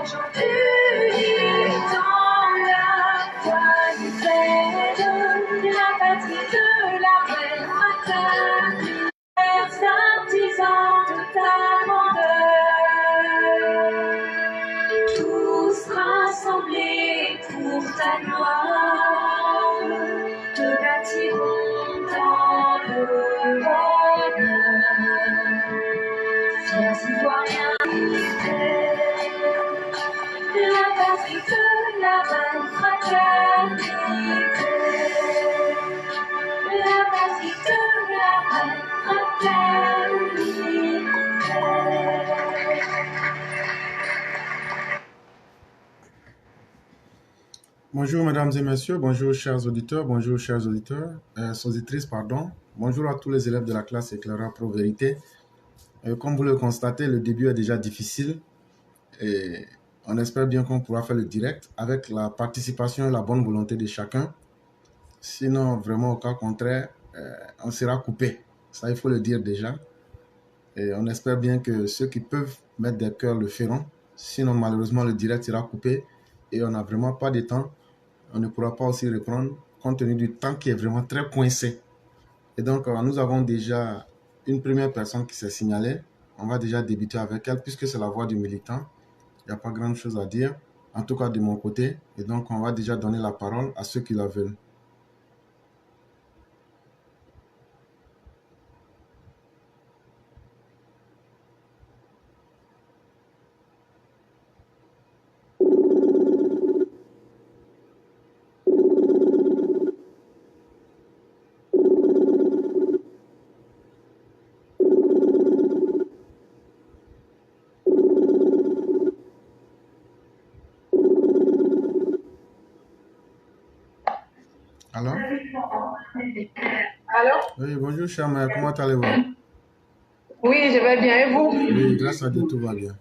Unis dans la voie de la patrie de la paix fraternelle, artisans de ta grandeur, tous rassemblés pour ta gloire, te bâtirons dans le bonheur, fiers ivoiriens. La patrie de la reine fraternité, la patrie de la reine fraternité. Bonjour mesdames et messieurs, bonjour chers auditeurs, bonjour chers auditeurs, auditrices, pardon. Bonjour à tous les élèves de la classe éclaireur Pro Vérité. Comme vous le constatez, le début est déjà difficile et on espère bien qu'on pourra faire le direct avec la participation et la bonne volonté de chacun. Sinon, vraiment, au cas contraire, on sera coupé. Ça, il faut le dire déjà. Et on espère bien que ceux qui peuvent mettre des cœurs le feront. Sinon, malheureusement, le direct sera coupé et on n'a vraiment pas de temps. On ne pourra pas aussi reprendre compte tenu du temps qui est vraiment très coincé. Et donc, nous avons déjà une première personne qui s'est signalée. On va déjà débuter avec elle puisque c'est la voix du militant. Il n'y a pas grand chose à dire, en tout cas de mon côté. Et donc, on va déjà donner la parole à ceux qui la veulent. Allô? Allô? Oui, bonjour, chère mère, comment allez-vous? Oui, je vais bien. Et vous? Oui, grâce à Dieu, tout va bien.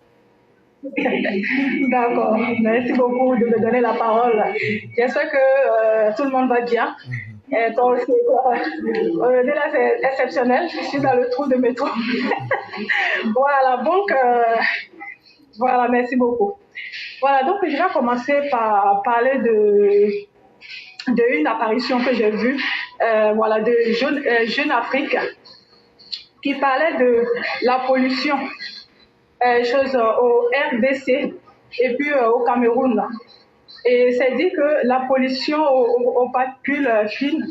D'accord. Merci beaucoup de me donner la parole. J'espère que tout le monde va bien. Et toi aussi, là, c'est exceptionnel. Je suis dans le trou de métro. Voilà, donc, voilà, merci beaucoup. Voilà, donc je vais commencer par parler de une apparition que j'ai vue, voilà, de Jeune Afrique, qui parlait de la pollution, au RDC et puis au Cameroun. Et c'est dit que la pollution aux particules fines,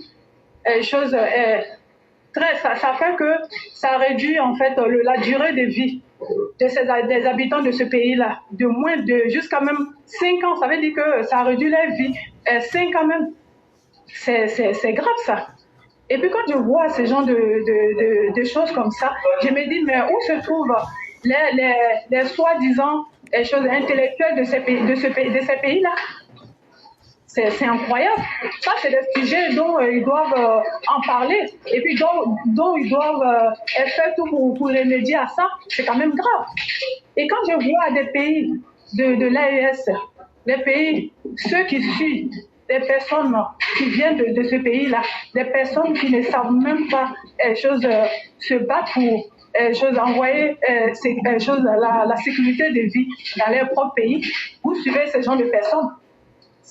ça fait que ça réduit en fait la durée de vie des habitants de ce pays-là, jusqu'à même 5 ans. Ça veut dire que ça réduit leur vie 5 ans même. C'est grave ça. Et puis quand je vois ce genre de choses comme ça, je me dis, mais où se trouvent les soi-disant choses intellectuelles de ces pays-là? C'est incroyable. Ça, c'est des sujets dont ils doivent en parler et puis dont ils doivent faire tout pour remédier à ça. C'est quand même grave. Et quand je vois des pays de l'AES, les pays, ceux qui suivent, des personnes qui viennent de ce pays-là, des personnes qui ne savent même pas se battre pour envoyer la sécurité de vie dans leur propre pays, vous suivez ce genre de personnes.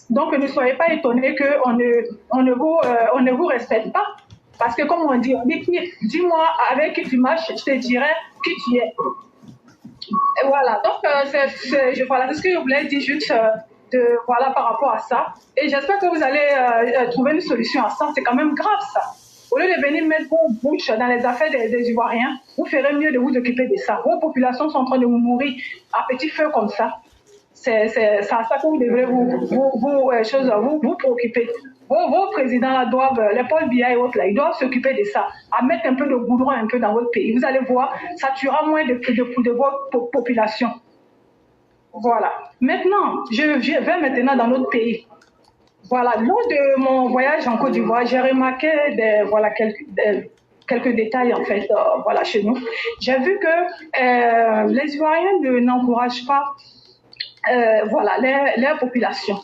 Donc, ne soyez pas étonnés qu'on ne vous respecte pas. Parce que, comme on dit, dis-moi avec qui tu marches, je te dirai qui tu es. Et voilà, donc, c'est ce que je voulais dire juste par rapport à ça. Et j'espère que vous allez trouver une solution à ça. C'est quand même grave, ça. Au lieu de venir mettre vos bouches dans les affaires des Ivoiriens, vous ferez mieux de vous occuper de ça. Vos populations sont en train de mourir à petit feu comme ça. C'est à ça que vous devrez vous préoccuper. Vos présidents là doivent, les Paul Biya et autres là, ils doivent s'occuper de ça, à mettre un peu de goudron un peu dans votre pays. Vous allez voir, ça tuera moins de votre population. Voilà. Maintenant, je vais maintenant dans notre pays. Voilà, lors de mon voyage en Côte d'Ivoire, j'ai remarqué quelques détails en fait, chez nous. J'ai vu que les Ivoiriens n'encouragent pas leur population.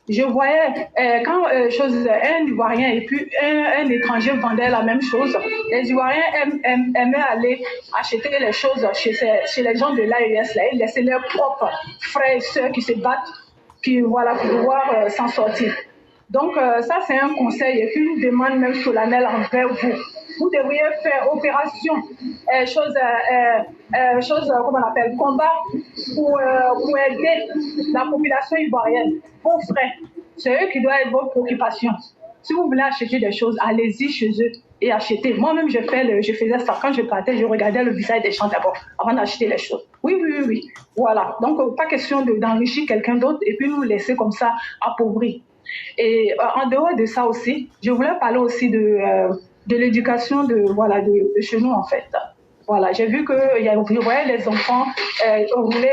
Je voyais quand un Ivoirien et puis un étranger vendaient la même chose, les Ivoiriens aimaient aller acheter les choses chez les gens de l'AES, là, et laisser leurs propres frères et sœurs qui se battent voilà, pour pouvoir s'en sortir. Donc, ça, c'est un conseil et puis une demande même solennelle envers vous. Vous devriez faire opération, comment on appelle, combat pour aider la population ivoirienne. Vos frères, c'est eux qui doivent être vos préoccupations. Si vous voulez acheter des choses, allez-y chez eux et achetez. Moi-même, je faisais ça. Quand je partais, je regardais le visage des gens d'abord avant d'acheter les choses. Oui. Voilà. Donc, pas question d'enrichir quelqu'un d'autre et puis nous laisser comme ça appauvris. Et en dehors de ça aussi, je voulais parler aussi de l'éducation de chez nous en fait. Voilà, j'ai vu que je voyais les enfants rouler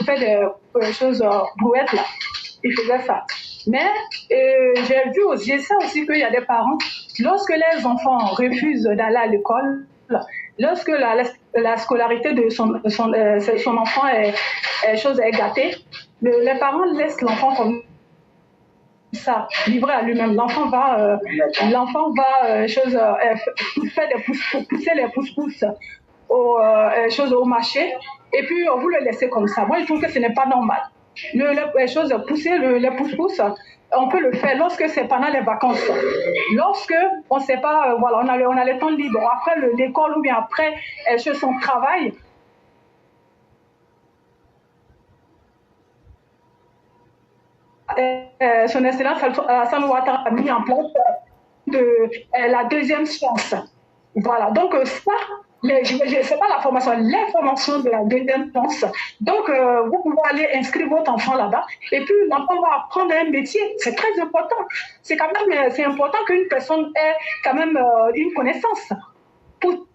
faire des choses brouettes là. Ils faisaient ça. Mais j'ai ça aussi qu'il y a des parents, lorsque les enfants refusent d'aller à l'école, lorsque la scolarité de son enfant est gâtée, les parents laissent l'enfant comme ça, livré à lui-même. L'enfant va pousser les pousse-pousse au marché et puis vous le laissez comme ça. Moi, je trouve que ce n'est pas normal. Pousser les pousse-pousse, on peut le faire lorsque c'est pendant les vacances. Lorsque on sait pas, on a le temps libre après l'école ou bien après son travail. Son Excellence Alassane Ouattara a mis en place la deuxième chance. Voilà, donc ça, c'est pas la formation, l'information de la deuxième chance. Donc, vous pouvez aller inscrire votre enfant là-bas et puis l'enfant va apprendre un métier. C'est très important. C'est important qu'une personne ait quand même une connaissance pour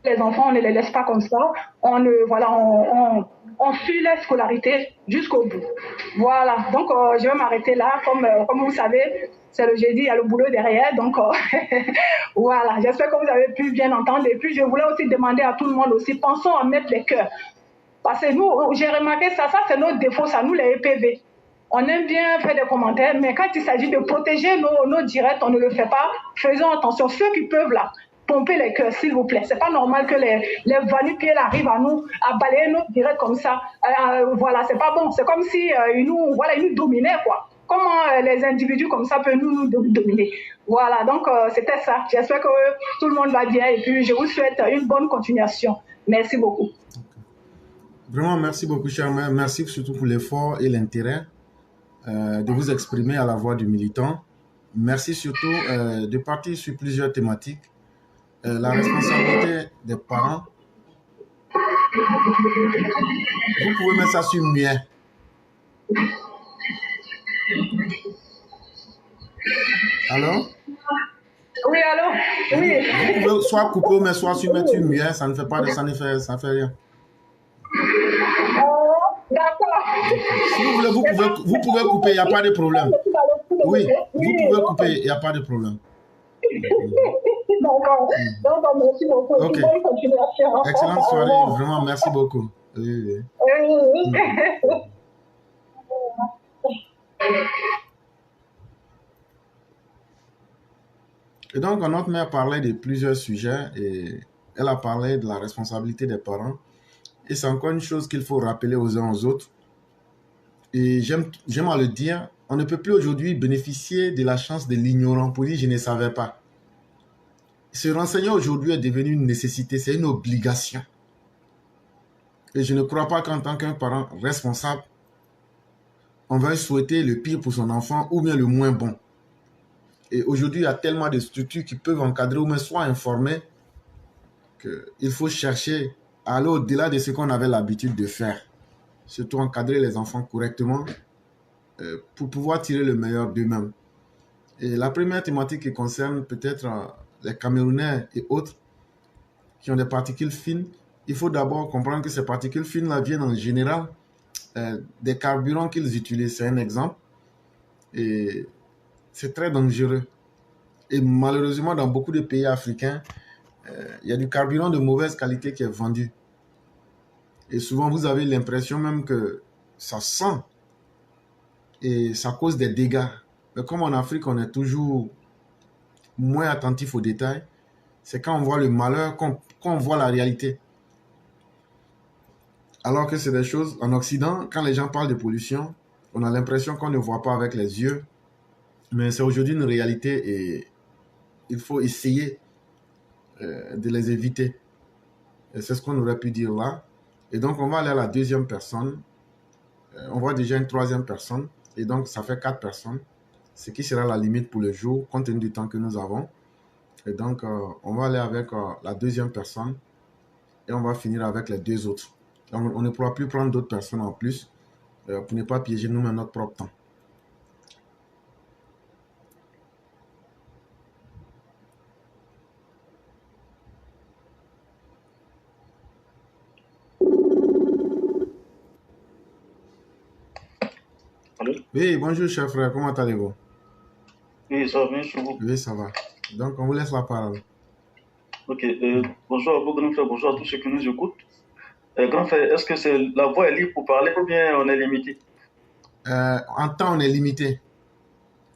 les enfants, on ne les laisse pas comme ça. On suit la scolarité jusqu'au bout. Voilà. Donc, je vais m'arrêter là. Comme vous savez, c'est le jeudi, il y a le boulot derrière. Donc, voilà. J'espère que vous avez pu bien entendre. Et puis, je voulais aussi demander à tout le monde aussi, pensons à mettre les cœurs. Parce que nous, j'ai remarqué ça c'est notre défaut, ça, nous, les EPV. On aime bien faire des commentaires, mais quand il s'agit de protéger nos directs, on ne le fait pas. Faisons attention. Ceux qui peuvent, là, pomper les cœurs, s'il vous plaît. C'est pas normal que les va-nu-pieds arrivent à balayer nos directs comme ça. Voilà, c'est pas bon. C'est comme si ils nous dominaient, quoi. Comment les individus comme ça peuvent nous dominer? Voilà, donc c'était ça. J'espère que tout le monde va bien et puis je vous souhaite une bonne continuation. Merci beaucoup. Vraiment, merci beaucoup, cher mère. Merci surtout pour l'effort et l'intérêt de vous exprimer à la voix du militant. Merci surtout de partir sur plusieurs thématiques. La responsabilité des parents. Vous pouvez mettre ça sur muet. Allô? Oui, allô? Oui. Vous pouvez soit couper, mais soit mettre sur muet. Ça ne fait pas de ça fait rien. D'accord. Si vous voulez, vous pouvez couper, il n'y a pas de problème. Oui, vous pouvez couper, il n'y a pas de problème. D'accord. Donc, merci beaucoup. Ok. Bonne continuation. Excellente soirée. Vraiment, merci beaucoup. Oui. Et donc, notre mère parlait de plusieurs sujets et elle a parlé de la responsabilité des parents. Et c'est encore une chose qu'il faut rappeler aux uns aux autres. Et j'aime à le dire, on ne peut plus aujourd'hui bénéficier de la chance de l'ignorant pour dire je ne savais pas. Se renseigner aujourd'hui est devenu une nécessité, c'est une obligation. Et je ne crois pas qu'en tant qu'un parent responsable, on va souhaiter le pire pour son enfant ou bien le moins bon. Et aujourd'hui, il y a tellement de structures qui peuvent encadrer ou même soit informer qu'il faut chercher à aller au-delà de ce qu'on avait l'habitude de faire. Surtout encadrer les enfants correctement pour pouvoir tirer le meilleur d'eux-mêmes. Et la première thématique qui concerne peut-être les Camerounais et autres qui ont des particules fines, il faut d'abord comprendre que ces particules fines-là viennent en général des carburants qu'ils utilisent. C'est un exemple. Et c'est très dangereux. Et malheureusement, dans beaucoup de pays africains, il y a du carburant de mauvaise qualité qui est vendu. Et souvent, vous avez l'impression même que ça sent et ça cause des dégâts. Mais comme en Afrique, on est toujours moins attentif aux détails, c'est quand on voit le malheur qu'on voit la réalité. Alors que c'est des choses, en Occident, quand les gens parlent de pollution, on a l'impression qu'on ne voit pas avec les yeux. Mais c'est aujourd'hui une réalité et il faut essayer de les éviter. Et c'est ce qu'on aurait pu dire là. Et donc, on va aller à la deuxième personne. On voit déjà une troisième personne. Et donc, ça fait 4 personnes. Ce qui sera la limite pour le jour, compte tenu du temps que nous avons. Et donc, on va aller avec la deuxième personne. Et on va finir avec les 2 autres. Donc, on ne pourra plus prendre d'autres personnes en plus pour ne pas piéger nous-mêmes notre propre temps. Allô? Oui, bonjour, cher frère. Comment allez-vous? Oui, ça va bien chez vous. Oui, ça va. Donc, on vous laisse la parole. Ok, bonjour à vous, grand frère, bonjour à tous ceux qui nous écoutent. Grand frère, est-ce que la voix est libre pour parler ou bien on est limité? En temps, on est limité.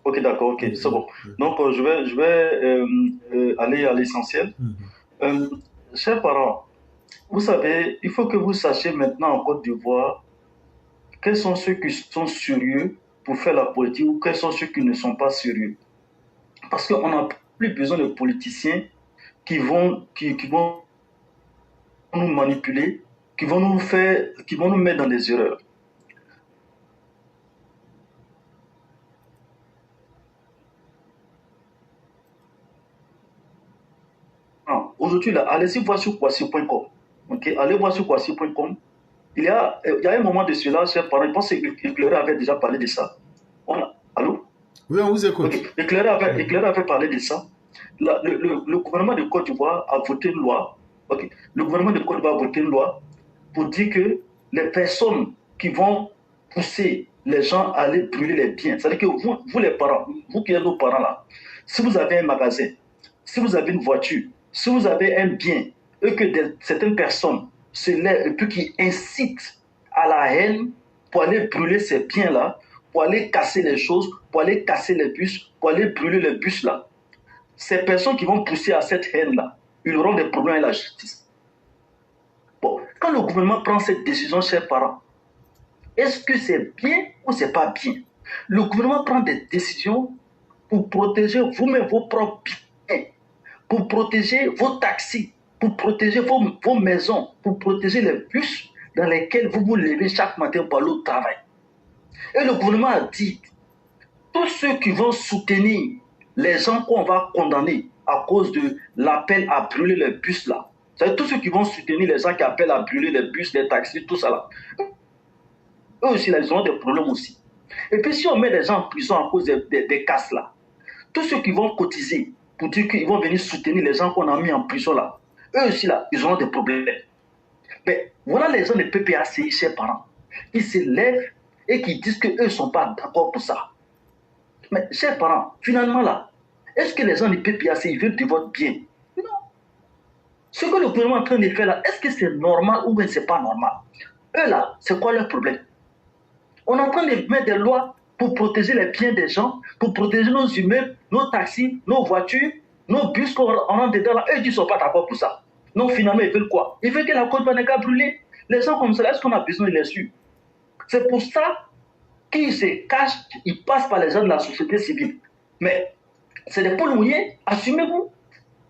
Ok, d'accord, ok, c'est bon. Donc, je vais aller à l'essentiel. Chers parents, vous savez, il faut que vous sachiez maintenant en Côte d'Ivoire quels sont ceux qui sont sérieux pour faire la politique ou quels sont ceux qui ne sont pas sérieux. Parce qu'on n'a plus besoin de politiciens qui vont nous manipuler, qui vont nous mettre dans des erreurs. Aujourd'hui, allez-y voir sur Kwasi.com. Okay? Allez voir sur Kwasi.com. Il y a un moment de cela, chers parents, je pense que Éclairé avait déjà parlé de ça. Allô? Oui, on vous écoute. Okay. Éclairé avait parlé de ça. Le gouvernement de Côte d'Ivoire a voté une loi. Okay. Le gouvernement de Côte d'Ivoire a voté une loi pour dire que les personnes qui vont pousser les gens à aller brûler les biens, c'est-à-dire que vous les parents, vous qui êtes nos parents là, si vous avez un magasin, si vous avez une voiture, si vous avez un bien, et que certaines personnes se lèvent et puis qui incitent à la haine pour aller brûler ces biens-là, pour aller casser les choses, pour aller casser les bus, pour aller brûler les bus là, ces personnes qui vont pousser à cette haine-là, ils auront des problèmes avec la justice. Bon, quand le gouvernement prend cette décision, chers parents, est-ce que c'est bien ou c'est pas bien? Le gouvernement prend des décisions pour protéger vous-même vos propres biens, pour protéger vos taxis, pour protéger vos maisons, pour protéger les bus dans lesquels vous vous levez chaque matin pour aller au travail. Et le gouvernement a dit, tous ceux qui vont soutenir les gens qu'on va condamner à cause de l'appel à brûler les bus là, c'est-à-dire tous ceux qui vont soutenir les gens qui appellent à brûler les bus, les taxis, tout ça là, eux aussi, là, ils auront des problèmes aussi. Et puis si on met les gens en prison à cause des casses là, tous ceux qui vont cotiser pour dire qu'ils vont venir soutenir les gens qu'on a mis en prison là, eux aussi là, ils auront des problèmes. Mais voilà les gens de PPACI, chers parents, qui se lèvent et qui disent qu'eux ne sont pas d'accord pour ça. Mais chers parents, finalement là, est-ce que les gens de PPACI veulent de votre bien? Non. Ce que le gouvernement est en train de faire là, est-ce que c'est normal ou bien c'est pas normal? Eux là, c'est quoi leur problème? On est en train de mettre des lois pour protéger les biens des gens, pour protéger nos immeubles, nos taxis, nos voitures, nos bus qu'on rentre dedans là. Eux, ils ne sont pas d'accord pour ça. Non, finalement, ils veulent quoi? Ils veulent que la Côte d'Ivoire n'est brûler. Les gens comme ça, est-ce qu'on a besoin de les suivre? C'est pour ça qu'ils se cachent, ils passent par les gens de la société civile. Mais c'est des poules mouillées, assumez-vous.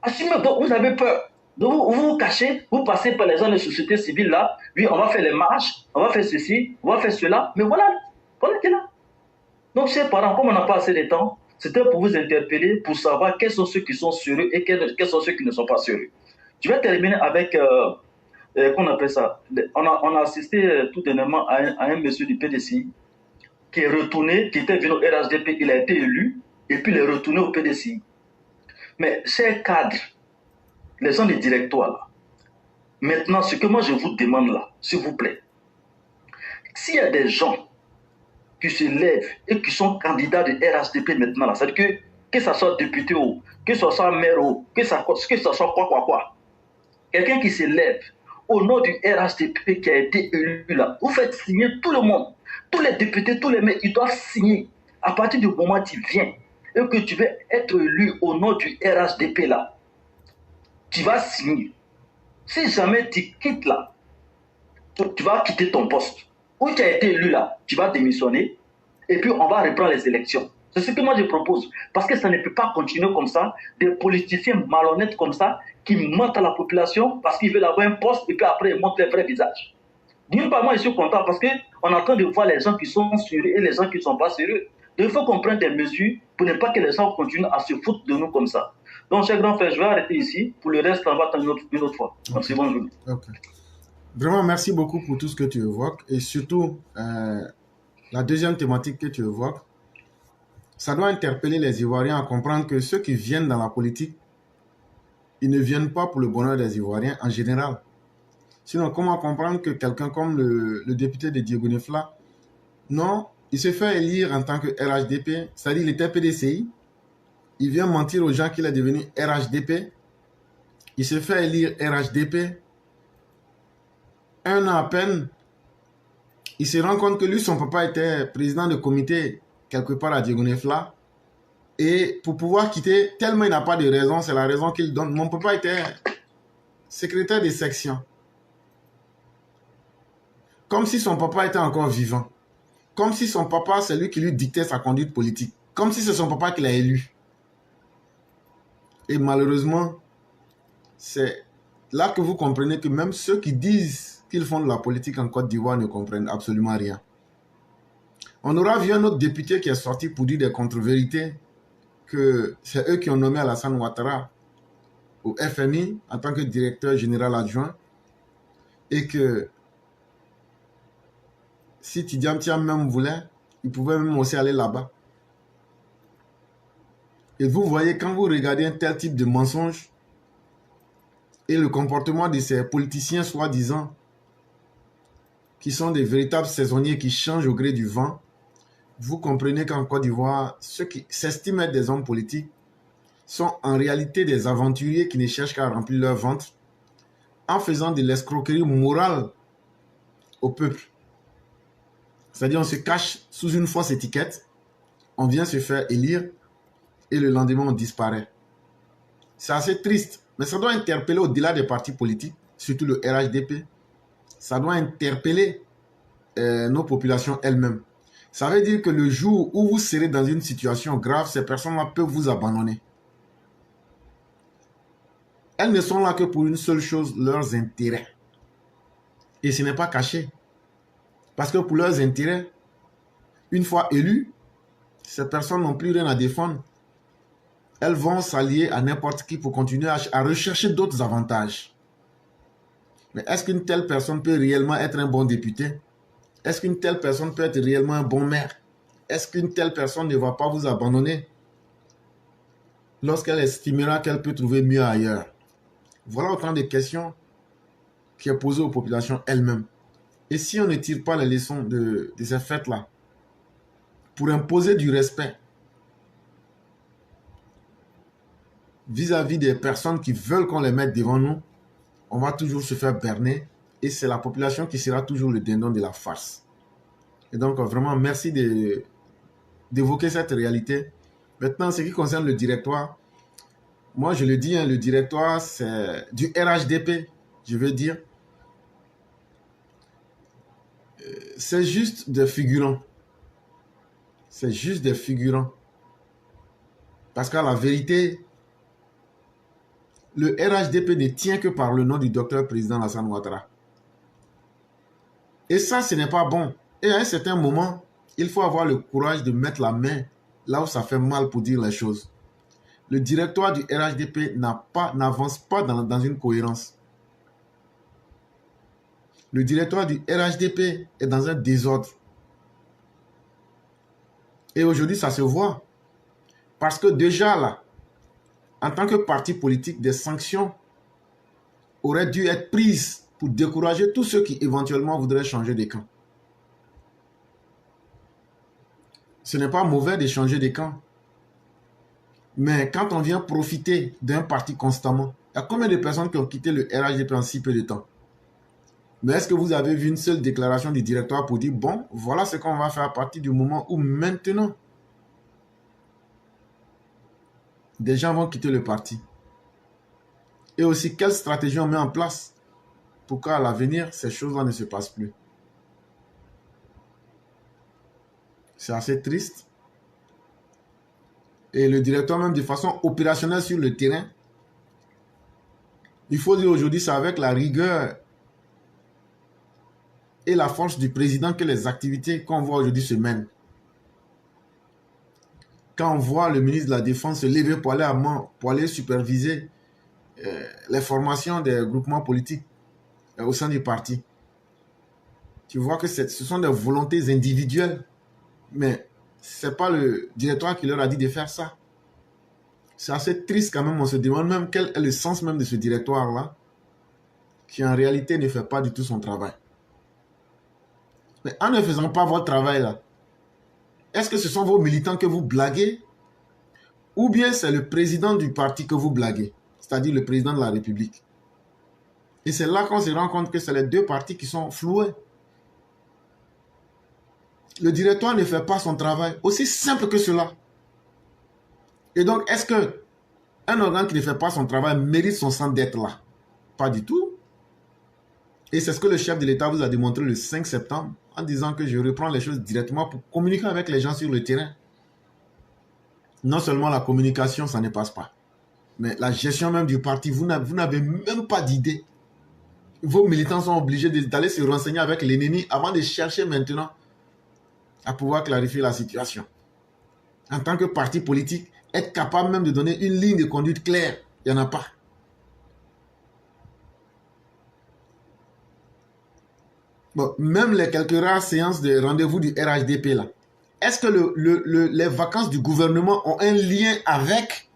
Assumez, donc vous avez peur. Donc vous vous cachez, vous passez par les gens de la société civile là, oui, on va faire les marches, on va faire ceci, on va faire cela, mais voilà qui est là. Donc, chers parents, comme on n'a pas assez de temps, c'était pour vous interpeller, pour savoir quels sont ceux qui sont sérieux et quels sont ceux qui ne sont pas sérieux. Je vais terminer avec, qu'on appelle ça, on a assisté tout dernièrement à un monsieur du PDCI qui est retourné, qui était venu au RHDP, il a été élu, et puis il est retourné au PDCI. Mais chers cadres, les gens du directoire, là, Maintenant, ce que moi je vous demande là, s'il vous plaît, s'il y a des gens qui se lèvent et qui sont candidats de RHDP maintenant là, c'est-à-dire que ça soit député ou que ce soit maire ou que ça soit quoi, quelqu'un qui se lève au nom du RHDP qui a été élu là, vous faites signer tout le monde, tous les députés, tous les maires, ils doivent signer. À partir du moment où tu viens et que tu veux être élu au nom du RHDP là, tu vas signer. Si jamais tu quittes là, tu vas quitter ton poste. Où tu as été élu là, tu vas démissionner et puis on va reprendre les élections. C'est ce que moi je propose. Parce que ça ne peut pas continuer comme ça, des politiciens malhonnêtes comme ça, qui mentent à la population parce qu'ils veulent avoir un poste et puis après ils montrent leur vrai visage. D'une part, moi je suis content parce qu'on est en train de voir les gens qui sont sérieux et les gens qui ne sont pas sérieux. Donc il faut qu'on prenne des mesures pour ne pas que les gens continuent à se foutre de nous comme ça. Donc, cher grand frère, je vais arrêter ici. Pour le reste, on va attendre une autre fois. Merci, bonne journée. Okay. Vraiment, merci beaucoup pour tout ce que tu évoques. Et surtout, la deuxième thématique que tu évoques, ça doit interpeller les Ivoiriens à comprendre que ceux qui viennent dans la politique, ils ne viennent pas pour le bonheur des Ivoiriens en général. Sinon, comment comprendre que quelqu'un comme le député de Diego Nefla, non, il se fait élire en tant que RHDP, c'est-à-dire il était PDCI, il vient mentir aux gens qu'il est devenu RHDP, il se fait élire RHDP, un an à peine, il se rend compte que lui, son papa était président de comité quelque part à Diego Nefla, et pour pouvoir quitter, tellement il n'a pas de raison, c'est la raison qu'il donne. Mon papa était secrétaire de section. Comme si son papa était encore vivant. Comme si son papa, c'est lui qui lui dictait sa conduite politique. Comme si c'est son papa qui l'a élu. Et malheureusement, c'est là que vous comprenez que même ceux qui disent qu'ils font de la politique en Côte d'Ivoire ne comprennent absolument rien. On aura vu un autre député qui est sorti pour dire des contre-vérités, que c'est eux qui ont nommé Alassane Ouattara au FMI en tant que directeur général adjoint et que si Tidiane Thiam même voulait, il pouvait même aussi aller là-bas. Et vous voyez, quand vous regardez un tel type de mensonge et le comportement de ces politiciens soi-disant qui sont des véritables saisonniers qui changent au gré du vent, vous comprenez qu'en Côte d'Ivoire, ceux qui s'estiment être des hommes politiques sont en réalité des aventuriers qui ne cherchent qu'à remplir leur ventre en faisant de l'escroquerie morale au peuple. C'est-à-dire on se cache sous une fausse étiquette, on vient se faire élire et le lendemain on disparaît. C'est assez triste, mais ça doit interpeller au-delà des partis politiques, surtout le RHDP. Ça doit interpeller nos populations elles-mêmes. Ça veut dire que le jour où vous serez dans une situation grave, ces personnes-là peuvent vous abandonner. Elles ne sont là que pour une seule chose, leurs intérêts. Et ce n'est pas caché. Parce que pour leurs intérêts, une fois élues, ces personnes n'ont plus rien à défendre. Elles vont s'allier à n'importe qui pour continuer à rechercher d'autres avantages. Mais est-ce qu'une telle personne peut réellement être un bon député? Est-ce qu'une telle personne peut être réellement un bon maire? Est-ce qu'une telle personne ne va pas vous abandonner lorsqu'elle estimera qu'elle peut trouver mieux ailleurs? Voilà autant de questions qui sont posées aux populations elles-mêmes. Et si on ne tire pas les leçons de ces faits-là, pour imposer du respect vis-à-vis des personnes qui veulent qu'on les mette devant nous, on va toujours se faire berner et c'est la population qui sera toujours le dindon de la farce. Et donc, vraiment, merci d'évoquer cette réalité. Maintenant, ce qui concerne le directoire, moi, je le dis, hein, le directoire, c'est du RHDP, je veux dire. C'est juste des figurants. C'est juste des figurants. Parce qu'à la vérité, le RHDP ne tient que par le nom du docteur président Alassane Ouattara. Et ça, ce n'est pas bon. Et à un certain moment, il faut avoir le courage de mettre la main là où ça fait mal pour dire les choses. Le directoire du RHDP n'avance pas dans une cohérence. Le directoire du RHDP est dans un désordre. Et aujourd'hui, ça se voit. Parce que déjà là, en tant que parti politique, des sanctions aurait dû être prises pour décourager tous ceux qui éventuellement voudraient changer de camp. Ce n'est pas mauvais de changer de camp. Mais quand on vient profiter d'un parti constamment, il y a combien de personnes qui ont quitté le RHDP en si peu de temps? Mais est-ce que vous avez vu une seule déclaration du directoire pour dire, bon, voilà ce qu'on va faire à partir du moment où maintenant, des gens vont quitter le parti? Et aussi, quelle stratégie on met en place pour qu'à l'avenir, ces choses-là ne se passent plus? C'est assez triste. Et le directeur même de façon opérationnelle sur le terrain, il faut dire aujourd'hui, c'est avec la rigueur et la force du président que les activités qu'on voit aujourd'hui se mènent. Quand on voit le ministre de la Défense se lever pour aller superviser les formations des groupements politiques au sein du parti, tu vois que ce sont des volontés individuelles, mais ce n'est pas le directoire qui leur a dit de faire ça. C'est assez triste quand même, on se demande même quel est le sens même de ce directoire-là, qui en réalité ne fait pas du tout son travail. Mais en ne faisant pas votre travail là, est-ce que ce sont vos militants que vous blaguez ou bien c'est le président du parti que vous blaguez, c'est-à-dire le président de la République? Et c'est là qu'on se rend compte que c'est les deux partis qui sont floués. Le directoire ne fait pas son travail, aussi simple que cela. Et donc, est-ce qu'un organe qui ne fait pas son travail mérite son sang d'être là? Pas du tout. Et c'est ce que le chef de l'État vous a démontré le 5 septembre en disant que je reprends les choses directement pour communiquer avec les gens sur le terrain. Non seulement la communication, ça ne passe pas, mais la gestion même du parti, vous n'avez même pas d'idée. Vos militants sont obligés d'aller se renseigner avec l'ennemi avant de chercher maintenant à pouvoir clarifier la situation. En tant que parti politique, être capable même de donner une ligne de conduite claire, il n'y en a pas. Bon, même les quelques rares séances de rendez-vous du RHDP là, est-ce que les vacances du gouvernement ont un lien avec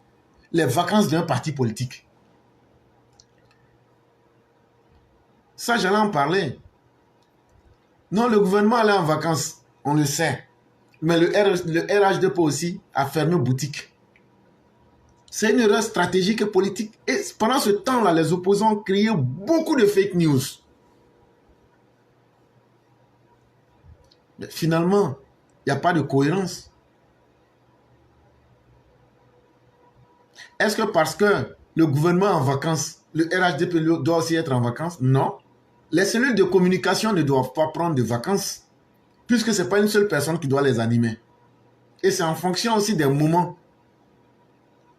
les vacances d'un parti politique? Ça, j'allais en parler. Non, le gouvernement allait en vacances, on le sait. Mais le RHDP aussi a fermé boutique. C'est une erreur stratégique et politique. Et pendant ce temps-là, les opposants ont créé beaucoup de fake news. Mais finalement, il n'y a pas de cohérence. Est-ce que parce que le gouvernement est en vacances, le RHDP doit aussi être en vacances? Non. Les cellules de communication ne doivent pas prendre de vacances, puisque ce n'est pas une seule personne qui doit les animer. Et c'est en fonction aussi des moments.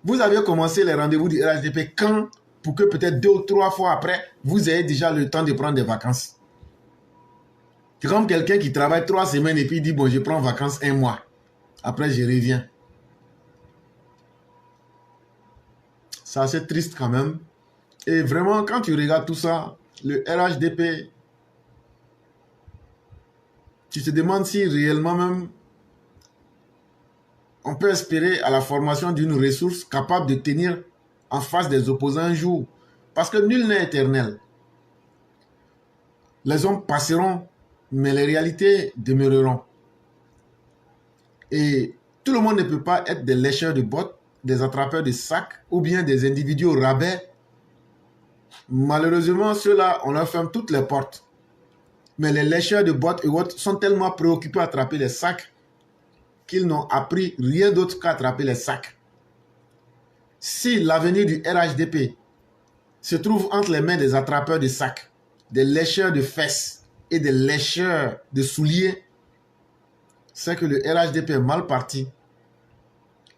Vous avez commencé les rendez-vous du RHDP quand, pour que peut-être 2 ou 3 fois après, vous ayez déjà le temps de prendre des vacances. C'est comme quelqu'un qui travaille 3 semaines et puis il dit, bon, je prends vacances 1 mois. Après, je reviens. C'est assez triste quand même. Et vraiment, quand tu regardes tout ça, le RHDP, tu te demandes si réellement même on peut espérer à la formation d'une ressource capable de tenir en face des opposants un jour. Parce que nul n'est éternel. Les hommes passeront, mais les réalités demeureront. Et tout le monde ne peut pas être des lécheurs de bottes, des attrapeurs de sacs ou bien des individus au rabais. Malheureusement, ceux-là, on leur ferme toutes les portes. Mais les lécheurs de bottes et autres sont tellement préoccupés à attraper les sacs qu'ils n'ont appris rien d'autre qu'à attraper les sacs. Si l'avenir du RHDP se trouve entre les mains des attrapeurs de sacs, des lécheurs de fesses et des lécheurs de souliers, c'est que le RHDP est mal parti.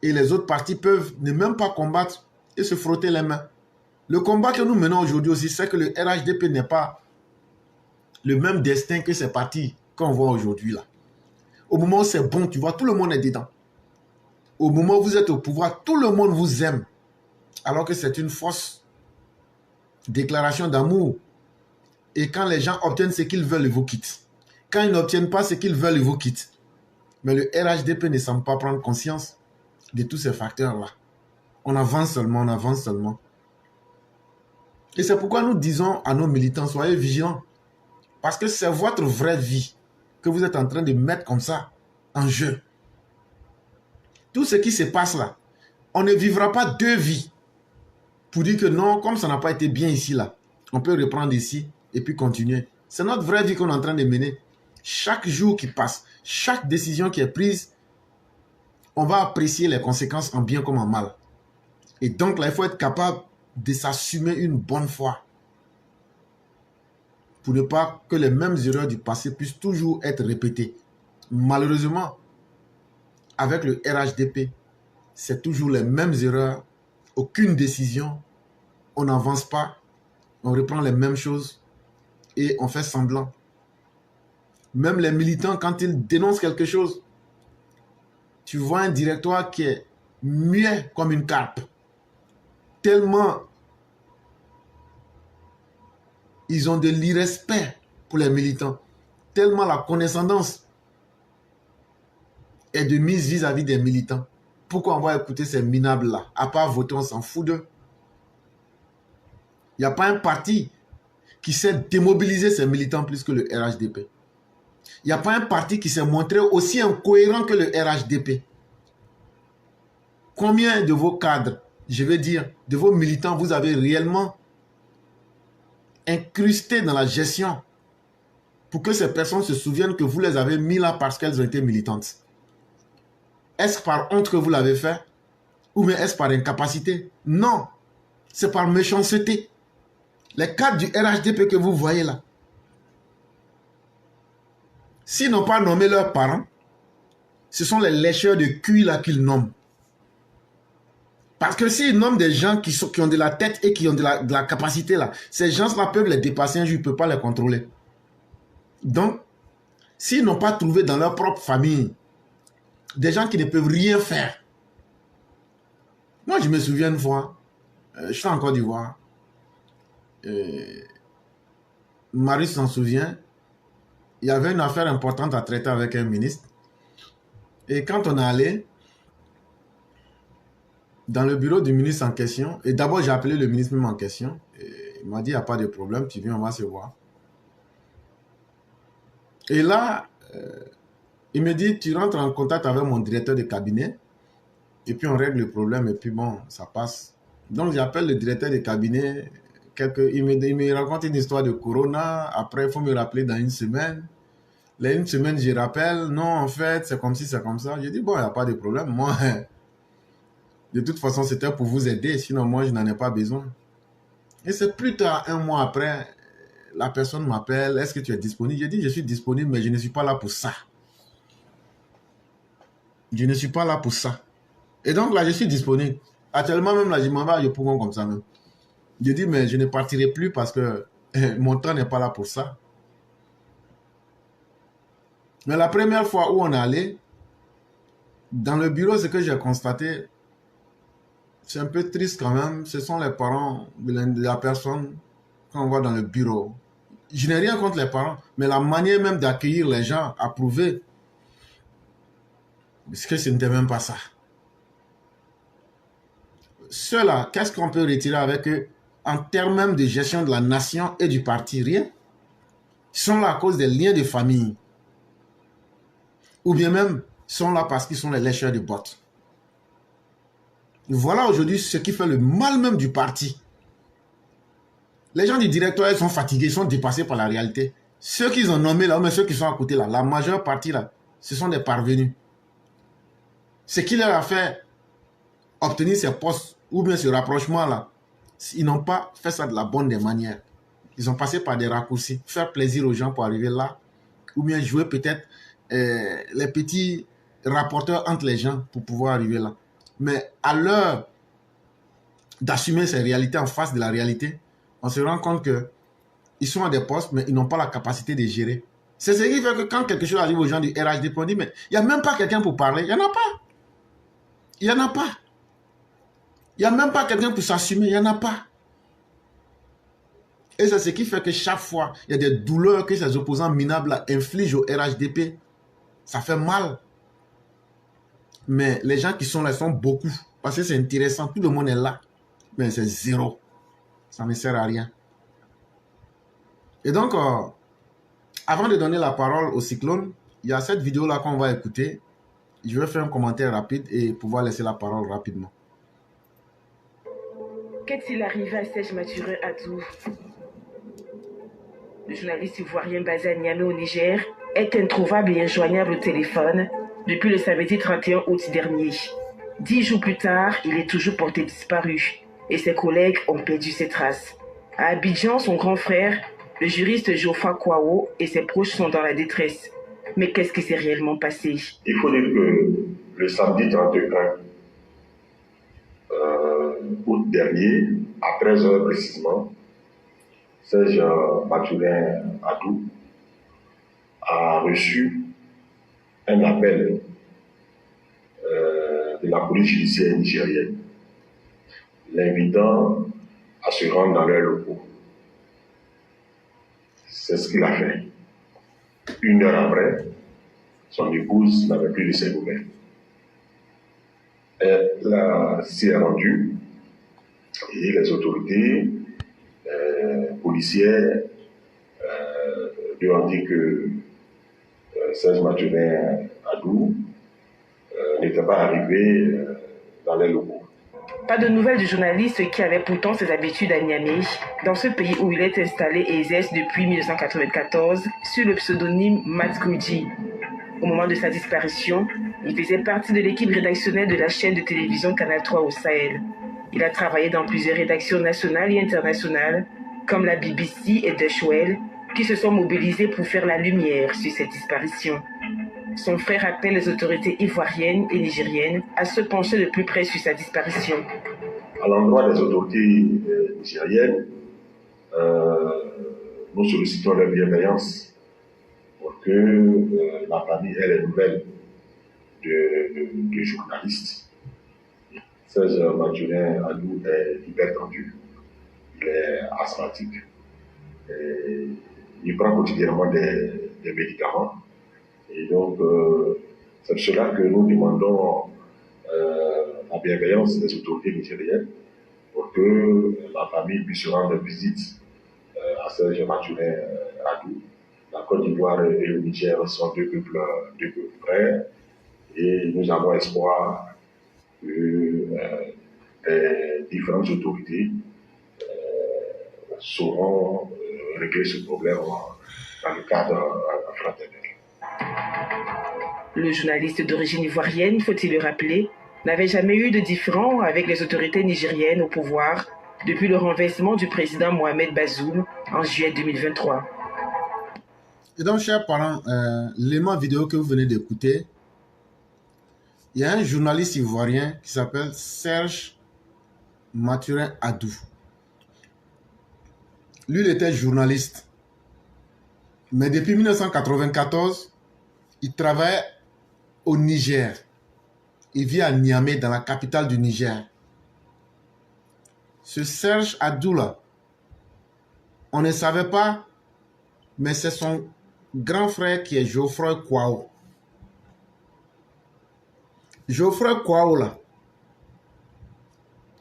Et les autres partis peuvent ne même pas combattre et se frotter les mains. Le combat que nous menons aujourd'hui aussi, c'est que le RHDP n'est pas le même destin que ces partis qu'on voit aujourd'hui là. Au moment où c'est bon, tu vois, tout le monde est dedans. Au moment où vous êtes au pouvoir, tout le monde vous aime. Alors que c'est une fausse déclaration d'amour. Et quand les gens obtiennent ce qu'ils veulent, ils vous quittent. Quand ils n'obtiennent pas ce qu'ils veulent, ils vous quittent. Mais le RHDP ne semble pas prendre conscience de tous ces facteurs-là. On avance seulement, on avance seulement. Et c'est pourquoi nous disons à nos militants, soyez vigilants. Parce que c'est votre vraie vie que vous êtes en train de mettre comme ça en jeu. Tout ce qui se passe là, on ne vivra pas deux vies pour dire que non, comme ça n'a pas été bien ici là, on peut reprendre ici et puis continuer. C'est notre vraie vie qu'on est en train de mener. Chaque jour qui passe, chaque décision qui est prise, on va apprécier les conséquences en bien comme en mal. Et donc là, il faut être capable de s'assumer une bonne fois pour ne pas que les mêmes erreurs du passé puissent toujours être répétées. Malheureusement, avec le RHDP, c'est toujours les mêmes erreurs, aucune décision, on n'avance pas, on reprend les mêmes choses et on fait semblant. Même les militants, quand ils dénoncent quelque chose, tu vois un directoire qui est muet comme une carpe. Tellement ils ont de l'irrespect pour les militants. Tellement la condescendance est de mise vis-à-vis des militants. Pourquoi on va écouter ces minables-là? À part voter, on s'en fout d'eux. Il n'y a pas un parti qui sait démobiliser ses militants plus que le RHDP. Il n'y a pas un parti qui s'est montré aussi incohérent que le RHDP. Combien de vos cadres, je veux dire, de vos militants, vous avez réellement incrusté dans la gestion pour que ces personnes se souviennent que vous les avez mis là parce qu'elles ont été militantes? Est-ce par honte que vous l'avez fait? Ou bien est-ce par incapacité? Non, c'est par méchanceté. Les cadres du RHDP que vous voyez là, s'ils n'ont pas nommé leurs parents, ce sont les lécheurs de cul là qu'ils nomment. Parce que s'ils nomment des gens qui ont de la tête et qui ont de la capacité là, ces gens-là peuvent les dépasser un jour, ils ne peuvent pas les contrôler. Donc, s'ils n'ont pas trouvé dans leur propre famille des gens qui ne peuvent rien faire. Moi, je me souviens une fois, je suis en Côte d'Ivoire, Marie s'en souvient, il y avait une affaire importante à traiter avec un ministre. Et quand on est allé dans le bureau du ministre en question, et d'abord j'ai appelé le ministre même en question, et il m'a dit, il n'y a pas de problème, tu viens, on va se voir. Et là, il me dit, tu rentres en contact avec mon directeur de cabinet, et puis on règle le problème, et puis bon, ça passe. Donc j'appelle le directeur de cabinet, il me raconte une histoire de Corona, après il faut me rappeler dans une semaine. Là, une semaine, je rappelle, non, en fait, c'est comme si, c'est comme ça. Je dis, bon, il n'y a pas de problème, moi, de toute façon, c'était pour vous aider, sinon moi, je n'en ai pas besoin. Et c'est plus tard, un mois après, la personne m'appelle, est-ce que tu es disponible? Je dis, je suis disponible, mais je ne suis pas là pour ça. Je ne suis pas là pour ça. Et donc là, je suis disponible. Actuellement, même là, je m'en vais à Yopougon comme ça même. Je dis, mais je ne partirai plus parce que mon temps n'est pas là pour ça. Mais la première fois où on est allé, dans le bureau, ce que j'ai constaté, c'est un peu triste quand même. Ce sont les parents de la personne qu'on voit dans le bureau. Je n'ai rien contre les parents, mais la manière même d'accueillir les gens, approuver, parce que ce n'était même pas ça. Ceux-là, qu'est-ce qu'on peut retirer avec eux en termes même de gestion de la nation et du parti? Rien. Ils sont là à cause des liens de famille. Ou bien même, sont là parce qu'ils sont les lécheurs de bottes. Voilà aujourd'hui ce qui fait le mal même du parti. Les gens du directoire, ils sont fatigués, ils sont dépassés par la réalité. Ceux qu'ils ont nommés là, mais ceux qui sont à côté là, la majeure partie là, ce sont des parvenus. Ce qui leur a fait obtenir ces postes, ou bien ce rapprochement là, ils n'ont pas fait ça de la bonne des manières. Ils ont passé par des raccourcis, faire plaisir aux gens pour arriver là, ou bien jouer peut-être les petits rapporteurs entre les gens pour pouvoir arriver là. Mais à l'heure d'assumer ces réalités en face de la réalité, on se rend compte qu'ils sont à des postes, mais ils n'ont pas la capacité de gérer. C'est ce qui fait que quand quelque chose arrive aux gens du RHDP, on dit, mais il n'y a même pas quelqu'un pour parler. Il n'y en a pas. Il n'y en a pas. Il n'y a même pas quelqu'un pour s'assumer. Il n'y en a pas. Et c'est ce qui fait que chaque fois, il y a des douleurs que ces opposants minables infligent au RHDP. Ça fait mal. Mais les gens qui sont là sont beaucoup. Parce que c'est intéressant. Tout le monde est là. Mais c'est zéro. Ça ne sert à rien. Et donc, avant de donner la parole au cyclone, il y a cette vidéo-là qu'on va écouter. Je vais faire un commentaire rapide et pouvoir laisser la parole rapidement. Qu'est-il arrivé à Serge Mathurin Adou? Le journaliste ivoirien basé à Niamey au Niger est introuvable et injoignable au téléphone depuis le samedi 31 août dernier. 10 jours plus tard, il est toujours porté disparu et ses collègues ont perdu ses traces. À Abidjan, son grand frère, le juriste Geoffroy Kouao et ses proches sont dans la détresse. Mais qu'est-ce qui s'est réellement passé? Il faut dire que le samedi 31 août dernier, à 13h précisément, Serge Mathurin Adou a reçu un appel de la police judiciaire nigérienne, l'invitant à se rendre dans leurs locaux. C'est ce qu'il a fait. 1 heure après, son épouse n'avait plus de ses nouvelles. Elle s'y est rendue et les autorités policières lui ont dit que Serge Mathurin Adou n'était pas arrivé dans les locaux. Pas de nouvelles du journaliste qui avait pourtant ses habitudes à Niamey, dans ce pays où il est installé et exerce depuis 1994 sur le pseudonyme Matt Goudji. Au moment de sa disparition, il faisait partie de l'équipe rédactionnelle de la chaîne de télévision Canal 3 au Sahel. Il a travaillé dans plusieurs rédactions nationales et internationales, comme la BBC et Deutsche Welle, qui se sont mobilisées pour faire la lumière sur cette disparition. Son frère appelle les autorités ivoiriennes et nigériennes à se pencher de plus près sur sa disparition. À l'endroit des autorités nigériennes, nous sollicitons leur bienveillance pour que la famille ait les nouvelles de journalistes. Serge Mathurin Adou est hypertendu, il est asthmatique, et il prend quotidiennement des médicaments. Et donc, c'est pour cela que nous demandons la bienveillance des autorités nigériennes pour que la famille puisse rendre visite à Serge Mathurin Adou. La Côte d'Ivoire et le Niger sont deux peuples frères et nous avons espoir que les différentes autorités sauront régler ce problème dans le cadre fraternel. Le journaliste d'origine ivoirienne, faut-il le rappeler, n'avait jamais eu de différend avec les autorités nigériennes au pouvoir depuis le renversement du président Mohamed Bazoum en juillet 2023. Et donc, chers parents, l'élément vidéo que vous venez d'écouter, il y a un journaliste ivoirien qui s'appelle Serge Mathurin Adou. Lui, il était journaliste. Mais depuis 1994, il travaille au Niger. Il vit à Niamey, dans la capitale du Niger. Ce Serge Adou là, on ne savait pas, mais c'est son grand frère qui est Geoffroy Kouao. Geoffroy Kouao là,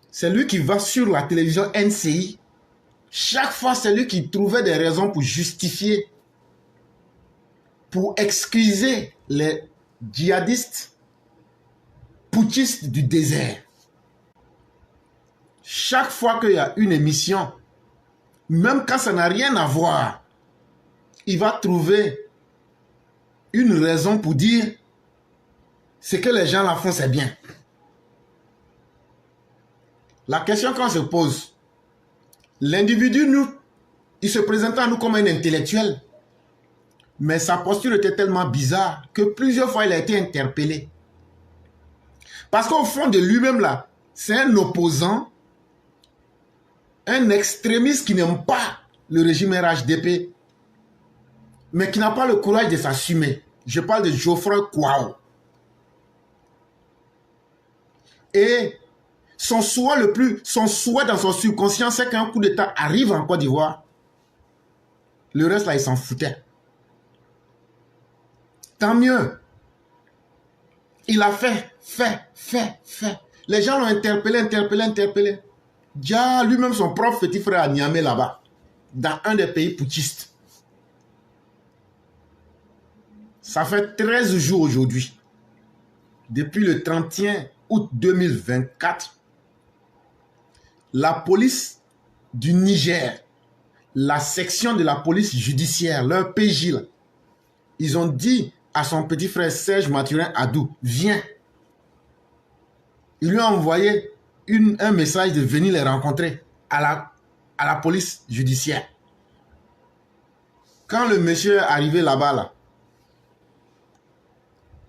c'est lui qui va sur la télévision NCI. Chaque fois, c'est lui qui trouvait des raisons pour justifier, pour excuser les djihadistes putschistes du désert. Chaque fois qu'il y a une émission, même quand ça n'a rien à voir, il va trouver une raison pour dire ce que les gens la font, c'est bien. La question qu'on se pose, l'individu, il se présentait à nous comme un intellectuel, mais sa posture était tellement bizarre que plusieurs fois il a été interpellé. Parce qu'au fond de lui-même là, c'est un opposant, un extrémiste qui n'aime pas le régime RHDP, mais qui n'a pas le courage de s'assumer. Je parle de Geoffroy Kouao. Et son souhait dans son subconscient, c'est qu'un coup d'État arrive en Côte d'Ivoire. Le reste là, il s'en foutait. Tant mieux. Il a fait. Les gens l'ont interpellé. Dia lui-même son propre petit frère à Niamey là-bas, dans un des pays putschistes. Ça fait 13 jours aujourd'hui, depuis le 31 août 2024, la police du Niger, la section de la police judiciaire, leur PJ, là, ils ont dit à son petit frère Serge Mathurin Adou, viens. Ils lui ont envoyé un message de venir les rencontrer à la police judiciaire. Quand le monsieur est arrivé là-bas, là,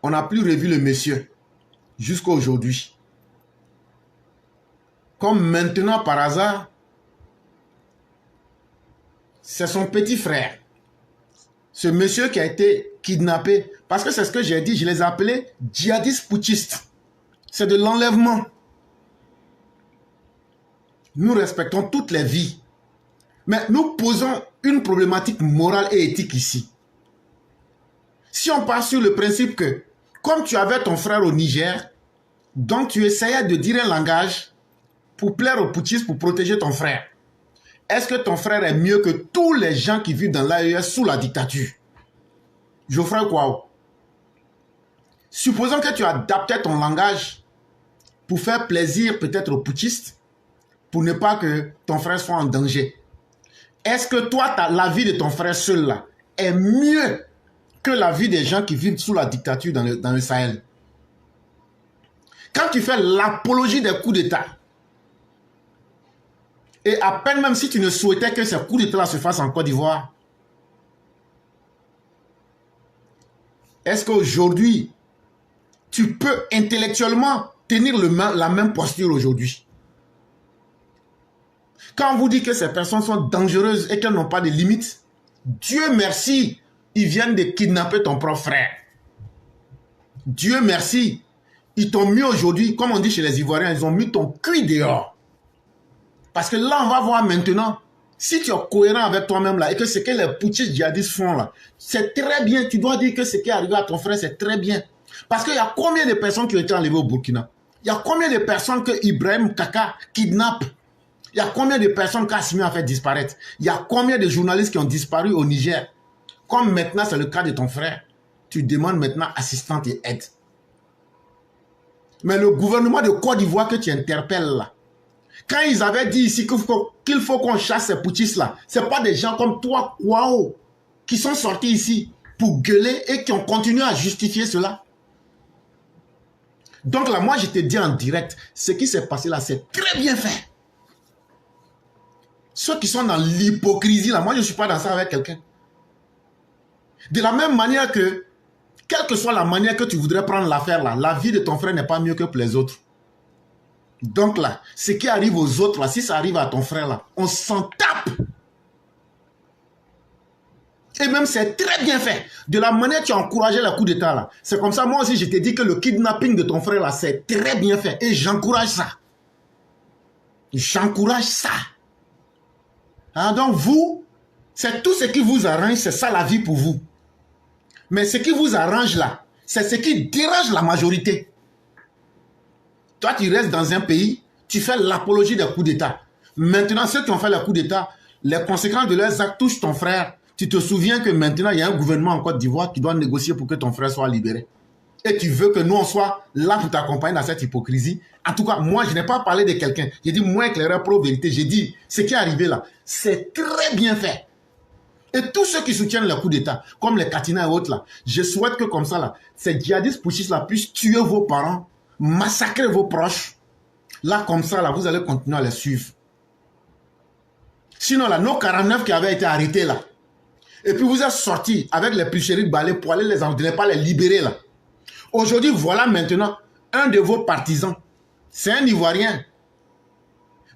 on n'a plus revu le monsieur jusqu'à aujourd'hui. Comme maintenant par hasard, c'est son petit frère, ce monsieur qui a été kidnappé, parce que c'est ce que j'ai dit, je les ai appelés djihadistes putschistes. C'est de l'enlèvement. Nous respectons toutes les vies, mais nous posons une problématique morale et éthique ici. Si on part sur le principe que, comme tu avais ton frère au Niger, donc tu essayais de dire un langage pour plaire aux putschistes, pour protéger ton frère. Est-ce que ton frère est mieux que tous les gens qui vivent dans l'AES sous la dictature? Geoffrey Kouao. Supposons que tu adaptais ton langage pour faire plaisir peut-être aux putschistes, pour ne pas que ton frère soit en danger. Est-ce que toi, la vie de ton frère seul là est mieux que la vie des gens qui vivent sous la dictature dans le Sahel? Quand tu fais l'apologie des coups d'État, et à peine même si tu ne souhaitais que ces coups d'État se fassent en Côte d'Ivoire, est-ce qu'aujourd'hui, tu peux intellectuellement tenir la même posture aujourd'hui? Quand on vous dit que ces personnes sont dangereuses et qu'elles n'ont pas de limites, Dieu merci, ils viennent de kidnapper ton propre frère. Dieu merci, ils t'ont mis aujourd'hui, comme on dit chez les Ivoiriens, ils ont mis ton cul dehors. Parce que là, on va voir maintenant, si tu es cohérent avec toi-même là, et que ce que les putschistes djihadistes font là, c'est très bien. Tu dois dire que ce qui est arrivé à ton frère, c'est très bien. Parce qu'il y a combien de personnes qui ont été enlevées au Burkina? Il y a combien de personnes que Ibrahim Kaka kidnappe? Il y a combien de personnes qu'Assimi a fait disparaître? Il y a combien de journalistes qui ont disparu au Niger? Comme maintenant, c'est le cas de ton frère. Tu demandes maintenant assistance et aide. Mais le gouvernement de Côte d'Ivoire que tu interpelles là, quand ils avaient dit ici qu'il faut qu'on chasse ces putschistes là, ce n'est pas des gens comme toi, Kouao, qui sont sortis ici pour gueuler et qui ont continué à justifier cela. Donc là, moi je te dis en direct, ce qui s'est passé là, c'est très bien fait. Ceux qui sont dans l'hypocrisie là, moi je ne suis pas dans ça avec quelqu'un. De la même manière que, quelle que soit la manière que tu voudrais prendre l'affaire là, la vie de ton frère n'est pas mieux que pour les autres. Donc là, ce qui arrive aux autres là, si ça arrive à ton frère là, on s'en tape. Et même c'est très bien fait. De la manière que tu as encouragé le coup d'État là, c'est comme ça, moi aussi je t'ai dit que le kidnapping de ton frère là, c'est très bien fait. Et j'encourage ça. J'encourage ça. Hein, donc vous, c'est tout ce qui vous arrange, c'est ça la vie pour vous. Mais ce qui vous arrange là, c'est ce qui dérange la majorité. Toi, tu restes dans un pays, tu fais l'apologie des coups d'État. Maintenant, ceux qui ont fait le coup d'État, les conséquences de leurs actes touchent ton frère. Tu te souviens que maintenant, il y a un gouvernement en Côte d'Ivoire qui doit négocier pour que ton frère soit libéré. Et tu veux que nous, on soit là pour t'accompagner dans cette hypocrisie. En tout cas, moi, je n'ai pas parlé de quelqu'un. J'ai dit, moi, éclaireur pro-vérité, j'ai dit, ce qui est arrivé là, c'est très bien fait. Et tous ceux qui soutiennent le coup d'État, comme les Katina et autres là, je souhaite que comme ça là, ces djihadistes putschistes là puissent tuer vos parents, massacrer vos proches. Là, comme ça, là, vous allez continuer à les suivre. Sinon, là, nos 49 qui avaient été arrêtés, là, et puis vous êtes sortis avec les plucheries de balai pour aller les enlever, pas les libérer, là. Aujourd'hui, voilà maintenant, un de vos partisans, c'est un Ivoirien.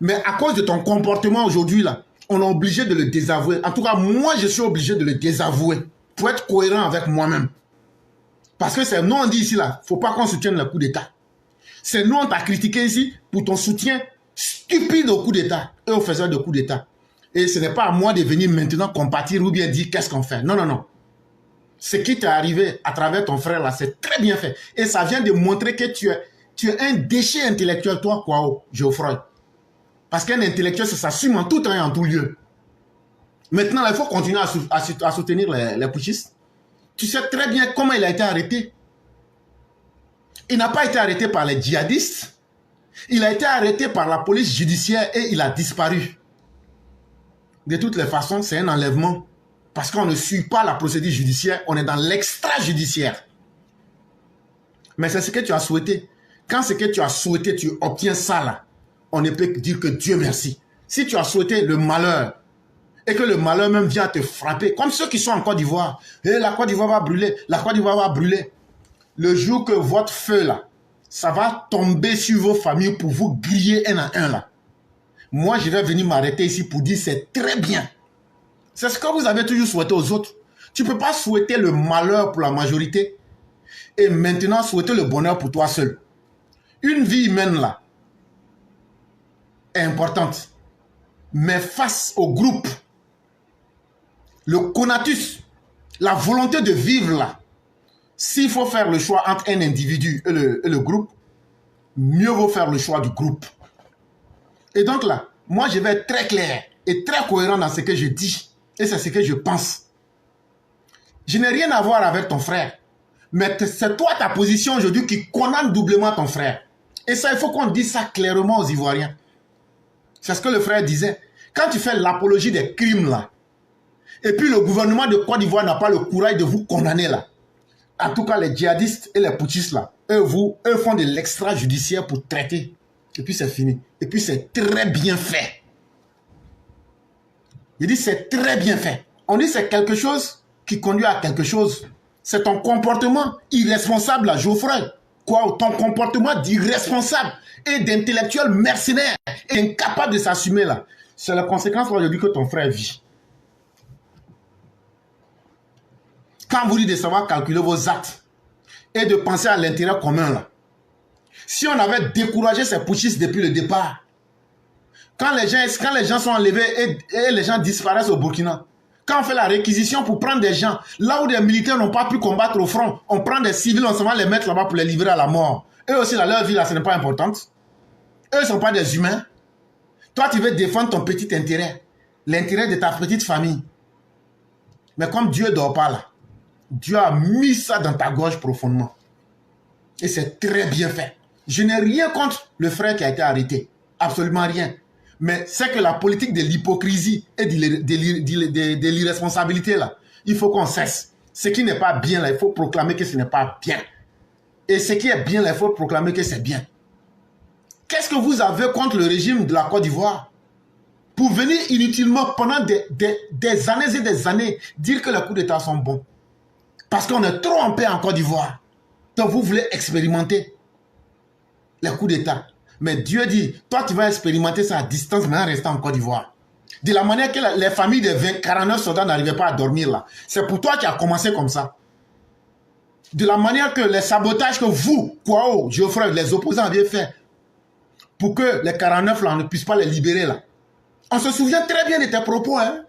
Mais à cause de ton comportement aujourd'hui, là, on est obligé de le désavouer. En tout cas, moi, je suis obligé de le désavouer pour être cohérent avec moi-même. Parce que c'est nous, on dit ici, là, il ne faut pas qu'on soutienne le coup d'État. C'est nous, on t'a critiqué ici pour ton soutien stupide au coup d'État et aux faiseurs de coup d'État. Et ce n'est pas à moi de venir maintenant compatir ou bien dire qu'est-ce qu'on fait. Non, non, non. Ce qui t'est arrivé à travers ton frère là, c'est très bien fait. Et ça vient de montrer que tu es un déchet intellectuel, toi, Kouao, Geoffroy. Parce qu'un intellectuel, ça s'assume en tout temps et en tout lieu. Maintenant, il faut continuer à soutenir les putschistes. Tu sais très bien comment il a été arrêté. Il n'a pas été arrêté par les djihadistes. Il a été arrêté par la police judiciaire et il a disparu. De toutes les façons, c'est un enlèvement. Parce qu'on ne suit pas la procédure judiciaire, on est dans l'extrajudiciaire. Mais c'est ce que tu as souhaité. Quand ce que tu as souhaité, tu obtiens ça là, on ne peut dire que Dieu merci. Si tu as souhaité le malheur, et que le malheur même vient te frapper, comme ceux qui sont en Côte d'Ivoire, et la Côte d'Ivoire va brûler, la Côte d'Ivoire va brûler. Le jour que votre feu là, ça va tomber sur vos familles pour vous griller un à un là. Moi, je vais venir m'arrêter ici pour dire c'est très bien. C'est ce que vous avez toujours souhaité aux autres. Tu ne peux pas souhaiter le malheur pour la majorité et maintenant souhaiter le bonheur pour toi seul. Une vie humaine là est importante. Mais face au groupe, le conatus, la volonté de vivre là, s'il faut faire le choix entre un individu et le groupe, mieux vaut faire le choix du groupe. Et donc là, moi je vais être très clair et très cohérent dans ce que je dis. Et c'est ce que je pense. Je n'ai rien à voir avec ton frère. Mais c'est toi, ta position aujourd'hui qui condamne doublement ton frère. Et ça, il faut qu'on dise ça clairement aux Ivoiriens. C'est ce que le frère disait. Quand tu fais l'apologie des crimes là, et puis le gouvernement de Côte d'Ivoire n'a pas le courage de vous condamner là. En tout cas, les djihadistes et les putschistes là, eux font de l'extrajudiciaire pour traiter. Et puis c'est fini. Et puis c'est très bien fait. Il dit c'est très bien fait. On dit c'est quelque chose qui conduit à quelque chose. C'est ton comportement irresponsable là, Geoffrey. Quoi, ton comportement d'irresponsable et d'intellectuel mercenaire et incapable de s'assumer là. C'est la conséquence aujourd'hui que ton frère vit. Quand vous dites de savoir calculer vos actes et de penser à l'intérêt commun là. Si on avait découragé ces putschistes depuis le départ, quand les gens sont enlevés et les gens disparaissent au Burkina, quand on fait la réquisition pour prendre des gens, là où des militaires n'ont pas pu combattre au front, on prend des civils, on s'en va les mettre là-bas pour les livrer à la mort. Eux aussi, leur vie là, ce n'est pas importante. Eux ne sont pas des humains. Toi, tu veux défendre ton petit intérêt, l'intérêt de ta petite famille. Mais comme Dieu ne dort pas là, Dieu a mis ça dans ta gorge profondément. Et c'est très bien fait. Je n'ai rien contre le frère qui a été arrêté. Absolument rien. Mais c'est que la politique de l'hypocrisie et de l'irresponsabilité là, il faut qu'on cesse. Ce qui n'est pas bien là, il faut proclamer que ce n'est pas bien. Et ce qui est bien là, il faut proclamer que c'est bien. Qu'est-ce que vous avez contre le régime de la Côte d'Ivoire? Pour venir inutilement pendant des années et des années dire que les coups d'État sont bons. Parce qu'on est trop en paix en Côte d'Ivoire. Donc vous voulez expérimenter les coups d'État. Mais Dieu dit, toi tu vas expérimenter ça à distance, mais en restant en Côte d'Ivoire. De la manière que les familles de 49 soldats n'arrivaient pas à dormir là. C'est pour toi qui a commencé comme ça. De la manière que les sabotages que vous, Kwao, Geoffrey, les opposants avaient fait, pour que les 49 là, on ne puisse pas les libérer là. On se souvient très bien de tes propos. Hein?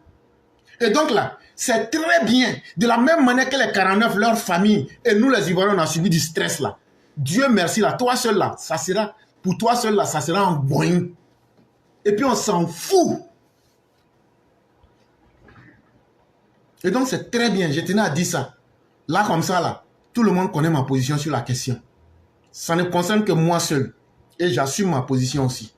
Et donc là, c'est très bien. De la même manière que les 49, leur famille, et nous les Ivoiriens, on a subi du stress là. Dieu merci là, toi seul là, ça sera, pour toi seul là, ça sera en boing. Et puis on s'en fout. Et donc c'est très bien, je tenais à dire ça. Là comme ça là, tout le monde connaît ma position sur la question. Ça ne concerne que moi seul. Et j'assume ma position aussi.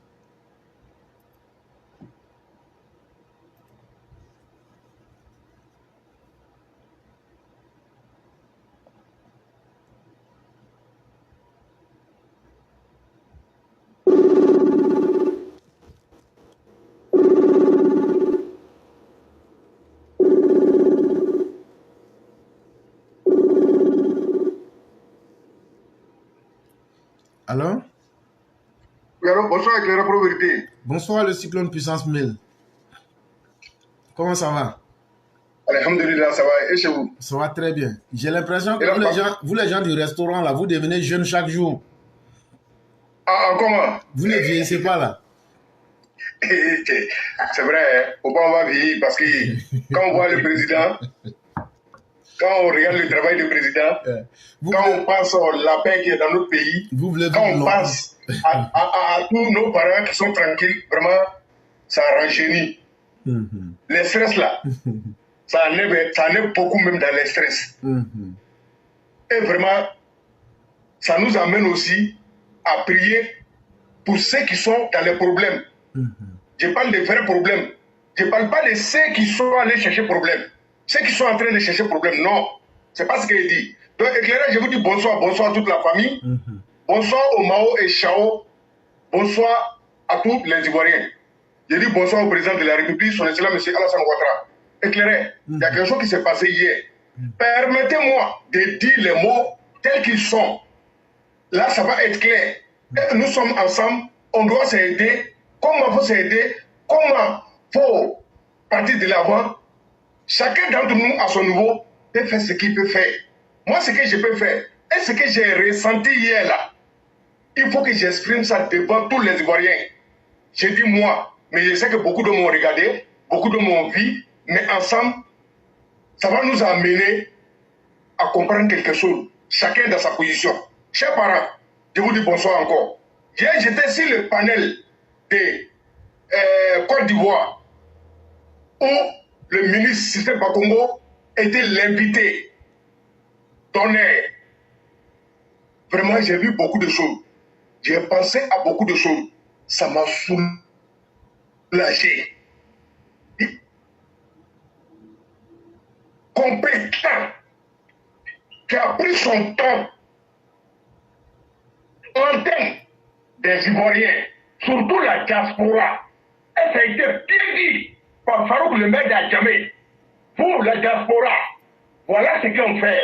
Alors? Oui, alors, bonsoir, éclaireur pour vérité. Bonsoir, le cyclone puissance 1000. Comment ça va? Alhamdulillah, ça va. Et chez vous? Ça va très bien. J'ai l'impression que vous les gens du restaurant, là, vous devenez jeunes chaque jour. Ah, comment? Vous ne vieillissez pas, là. C'est vrai, au bas, on va vieillir parce que quand on voit le président, quand on regarde le travail du président, quand on pense à la paix qui est dans notre pays, quand on pense à tous nos parents qui sont tranquilles, vraiment, ça rajeunit. Les stress là, ça enlève beaucoup même dans les stress. Et vraiment, ça nous amène aussi à prier pour ceux qui sont dans les problèmes. Je parle des vrais problèmes. Je ne parle pas de ceux qui sont allés chercher problème. Ceux qui sont en train de chercher problème, non. C'est pas ce qu'il dit. Donc, éclairage, je vous dis bonsoir, bonsoir à toute la famille. Bonsoir aux Mao et Chao. Bonsoir à tous les Ivoiriens. Je dis bonsoir au président de la République, son excellence M. Alassane Ouattara. Éclairé, il y a quelque chose qui s'est passé hier. Permettez-moi de dire les mots tels qu'ils sont. Là, ça va être clair. Et nous sommes ensemble, on doit s'aider. Comment il faut s'aider? Comment il faut partir de l'avant? Chacun d'entre nous, à son niveau, peut faire ce qu'il peut faire. Moi, ce que je peux faire, et ce que j'ai ressenti hier là, il faut que j'exprime ça devant tous les Ivoiriens. J'ai dit moi, mais je sais que beaucoup de m'ont regardé, beaucoup de m'ont vu, mais ensemble, ça va nous amener à comprendre quelque chose, chacun dans sa position. Chers parents, je vous dis bonsoir encore. J'étais sur le panel de Côte d'Ivoire, où le ministre Système Bakongo était l'invité d'honneur. Vraiment, j'ai vu beaucoup de choses. J'ai pensé à beaucoup de choses. Ça m'a soulagé. Compétent, qui a pris son temps en termes des Ivoiriens, surtout la diaspora. Et ça a été bien dit par Farouk le maire d'Adjamé. Pour la diaspora, voilà ce qu'on fait.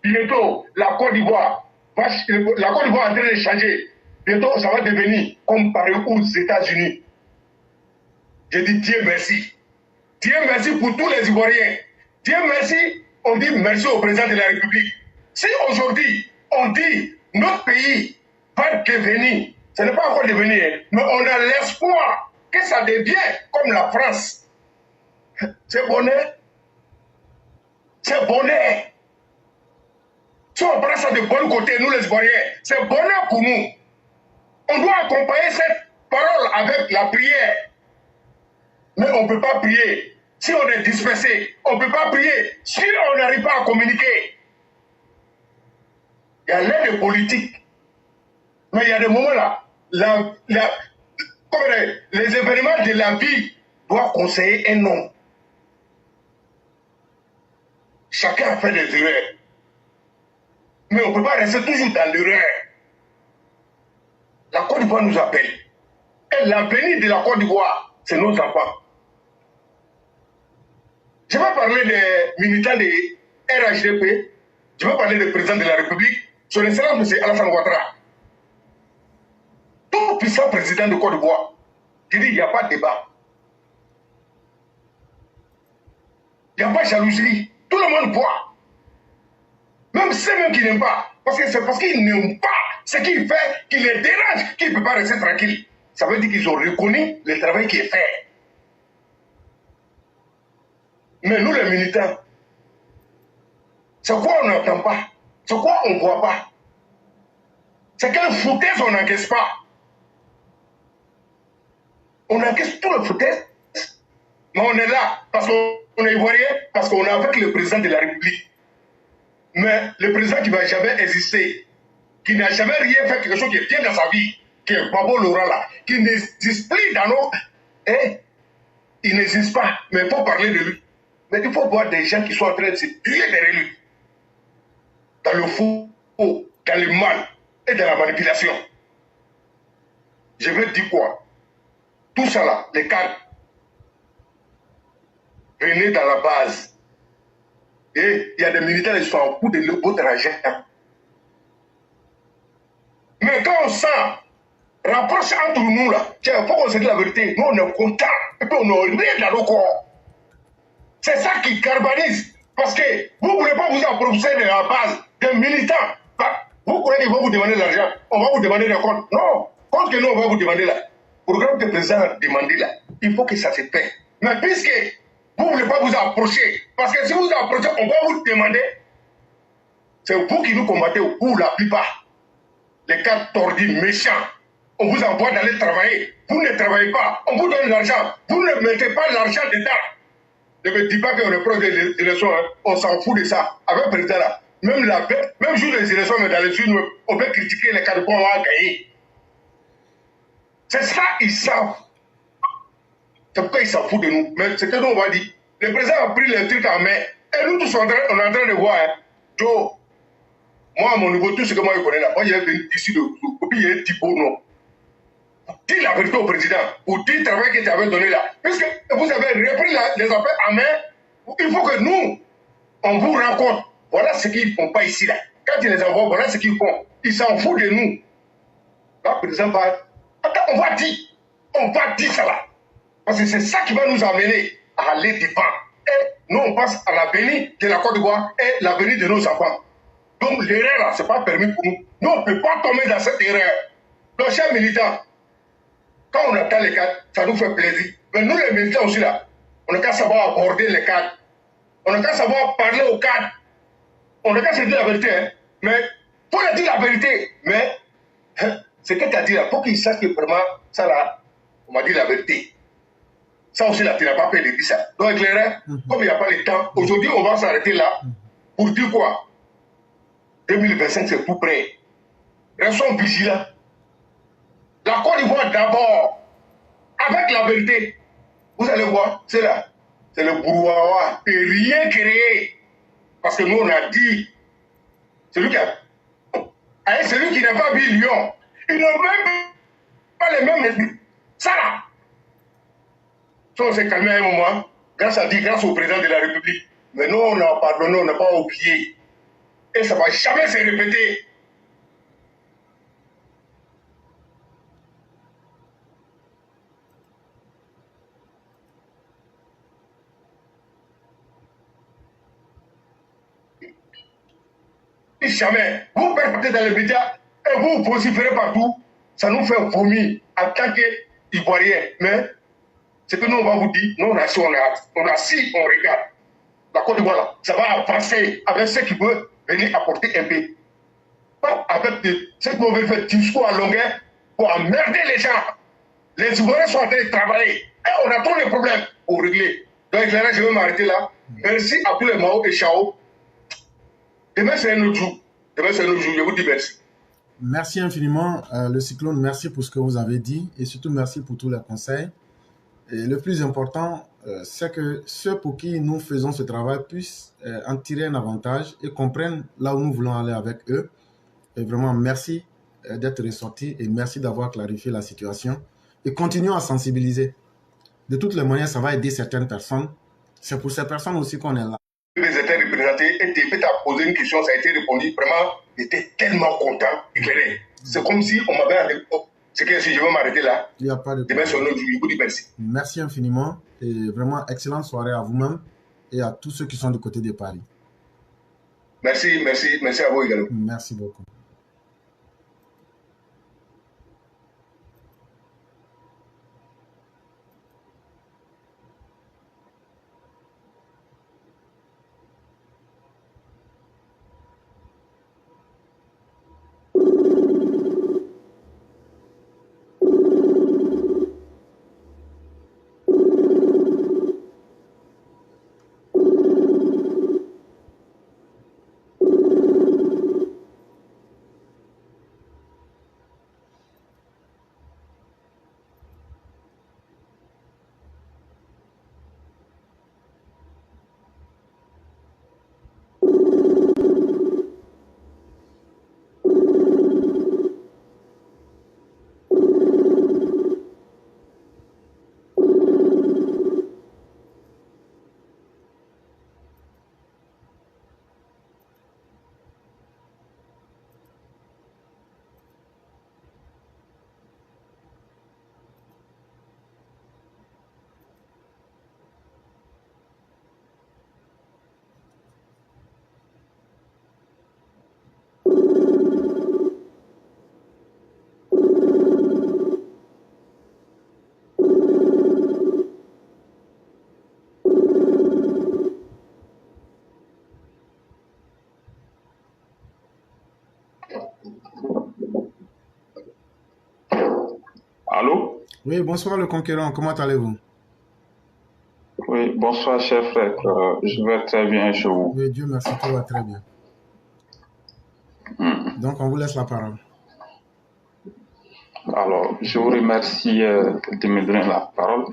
Bientôt, la Côte d'Ivoire est en train de changer. Bientôt, ça va devenir comme Paris aux États-Unis. Je dis Dieu merci. Dieu merci pour tous les Ivoiriens. Dieu merci, on dit merci au président de la République. Si aujourd'hui, on dit notre pays va devenir, ce n'est pas encore devenir, mais on a l'espoir que ça devienne comme la France. C'est bonheur. C'est bonheur. Si on prend ça de bon côté, nous les Ivoiriens, c'est bonheur pour nous. On doit accompagner cette parole avec la prière. Mais on ne peut pas prier si on est dispersé. On ne peut pas prier si on n'arrive pas à communiquer. Il y a l'aide politique. Mais il y a des moments là, les événements de la vie doivent conseiller un homme. Chacun a fait des erreurs. Mais on ne peut pas rester toujours dans l'erreur. La Côte d'Ivoire nous appelle. Et l'avenir de la Côte d'Ivoire, c'est nos enfants. Je vais parler des militants de RHDP. Je vais parler du président de la République, son excellence M. Alassane Ouattara. Tout puissant président de Côte d'Ivoire. Je dis, il n'y a pas de débat. Il n'y a pas de jalousie. Tout le monde voit. Même ceux qui n'aiment pas. Parce que c'est parce qu'ils n'aiment pas ce qu'il fait, qui les dérange, qu'ils ne peuvent pas rester tranquilles. Ça veut dire qu'ils ont reconnu le travail qui est fait. Mais nous, les militants, c'est quoi on n'entend pas? C'est quoi on ne voit pas? C'est quelle foutaise on n'encaisse pas? On encaisse tout le foutaise. Mais on est là parce qu'on est ivoirien, parce qu'on est avec le président de la République. Mais le président qui ne va jamais exister, qui n'a jamais rien fait, quelque chose qui est bien dans sa vie, qui est Babo Laurent là, qui n'existe plus dans nos... Hein? Il n'existe pas, mais il faut parler de lui. Mais il faut voir des gens qui sont en train de se tuer derrière lui. Dans le faux, dans le mal et dans la manipulation. Je veux dire quoi? Tout ça là, les cadres, venez dans la base. Et il y a des militaires qui sont en cours de votre argent. Mais quand on sent rapproche entre nous là, il faut qu'on se dise la vérité. Nous on est contents et puis on n'a rien dans nos corps. C'est ça qui carbonise. Parce que vous ne voulez pas vous approcher de la base des militants. Vous croyez qu'ils vont vous demander de l'argent, on va vous demander des comptes. Non, compte que nous on va vous demander là. Pour que le président a demandé là, il faut que ça se paie. Mais puisque Vous ne voulez pas vous approcher. Parce que si vous vous approchez, on va vous demander. C'est vous qui nous combattez, ou la plupart. Les cas tordus, méchants. On vous envoie d'aller travailler. Vous ne travaillez pas. On vous donne l'argent. Vous ne mettez pas l'argent dedans. Ne me dis pas qu'on est proche des élections. Hein. On s'en fout de ça. Avec le président là. Même jour des élections, mais dans les urnes, on peut critiquer les cas de quoi on va gagner. C'est ça, ils savent. C'est pourquoi ils s'en foutent de nous. Mais c'est que nous, on va dire. Le président a pris le truc en main. Et nous tous, on est en train de voir. Hein. Joe, moi, à mon niveau, tout ce que moi je connais là, moi, j'ai venu ici de copier, il y a un typo, non. Dis la vérité au président. Ou dis le travail que tu avais donné là. Puisque vous avez repris les affaires en main, il faut que nous, on vous rencontre. Voilà ce qu'ils ne font pas ici là. Quand ils les envoient, voilà ce qu'ils font. Ils s'en foutent de nous. Là, le président va. Attends, on va dire ça là. Parce que c'est ça qui va nous amener à aller devant. Et nous, on passe à l'avenir de la Côte d'Ivoire et l'avenir de nos enfants. Donc, l'erreur là, ce n'est pas permis pour nous. Nous, on ne peut pas tomber dans cette erreur. Donc, chers militants, quand on attend les cadres, ça nous fait plaisir. Mais nous, les militants aussi là, on n'a qu'à savoir aborder les cadres. On n'a qu'à savoir parler aux cadres. On n'a qu'à se dire la vérité. Hein. Mais il faut leur dire la vérité. Mais ce que tu as dit là, il faut qu'ils sachent que vraiment, ça là, on m'a dit la vérité. Ça aussi là, tu n'as pas fait de dire ça. Donc éclairé, comme il n'y a pas le temps, aujourd'hui on va s'arrêter là pour dire quoi 2025 c'est tout prêt. Restons vigilants. La Côte d'Ivoire d'abord, avec la vérité. Vous allez voir, c'est là. C'est le brouhaha et rien créé. Parce que nous on a dit, celui qui n'a pas vu Lyon, il n'a même pas les mêmes. Ça là. Ça, on s'est calmé à un moment, grâce au président de la République. Mais nous, on a pardonné, on n'a pas oublié. Et ça ne va jamais se répéter. Jamais. Vous permettez dans les médias et vous vociférez partout. Ça nous fait vomir en tant qu'Ivoiriens. Mais c'est que nous, on va vous dire, nous, on a assis, on regarde. La Côte d'Ivoire, là, ça va avancer avec ceux qui veulent venir apporter un peu. Pas avec ceux qui veulent faire discours à longueur pour emmerder les gens. Les Ivoiriens sont en train de travailler. Et on a tous les problèmes pour régler. Donc, là, je vais m'arrêter là. Merci à tous les Mao et Chao. Demain, c'est un autre jour. Je vous dis merci. Merci infiniment, le Cyclone. Merci pour ce que vous avez dit et surtout merci pour tous les conseils. Et le plus important, c'est que ceux pour qui nous faisons ce travail puissent en tirer un avantage et comprennent là où nous voulons aller avec eux. Et vraiment, merci d'être ressortis et merci d'avoir clarifié la situation. Et continuons à sensibiliser. De toutes les manières, ça va aider certaines personnes. C'est pour ces personnes aussi qu'on est là. Les étaient représentés et TP t'a posé une question, ça a été répondu. Vraiment, j'étais tellement content, éclairé. C'est comme si on m'avait... C'est que si je veux m'arrêter là, il n'y a pas de demain sur notre jour, je vous dis merci. Merci infiniment et vraiment excellente soirée à vous-même et à tous ceux qui sont du côté de Paris. Merci à vous également. Merci beaucoup. Allô? Oui, bonsoir le conquérant, comment allez-vous? Oui, bonsoir, cher frère. Je vais très bien chez vous. Oui, Dieu merci, tout va très bien. Donc, on vous laisse la parole. Alors, je vous remercie de me donner la parole.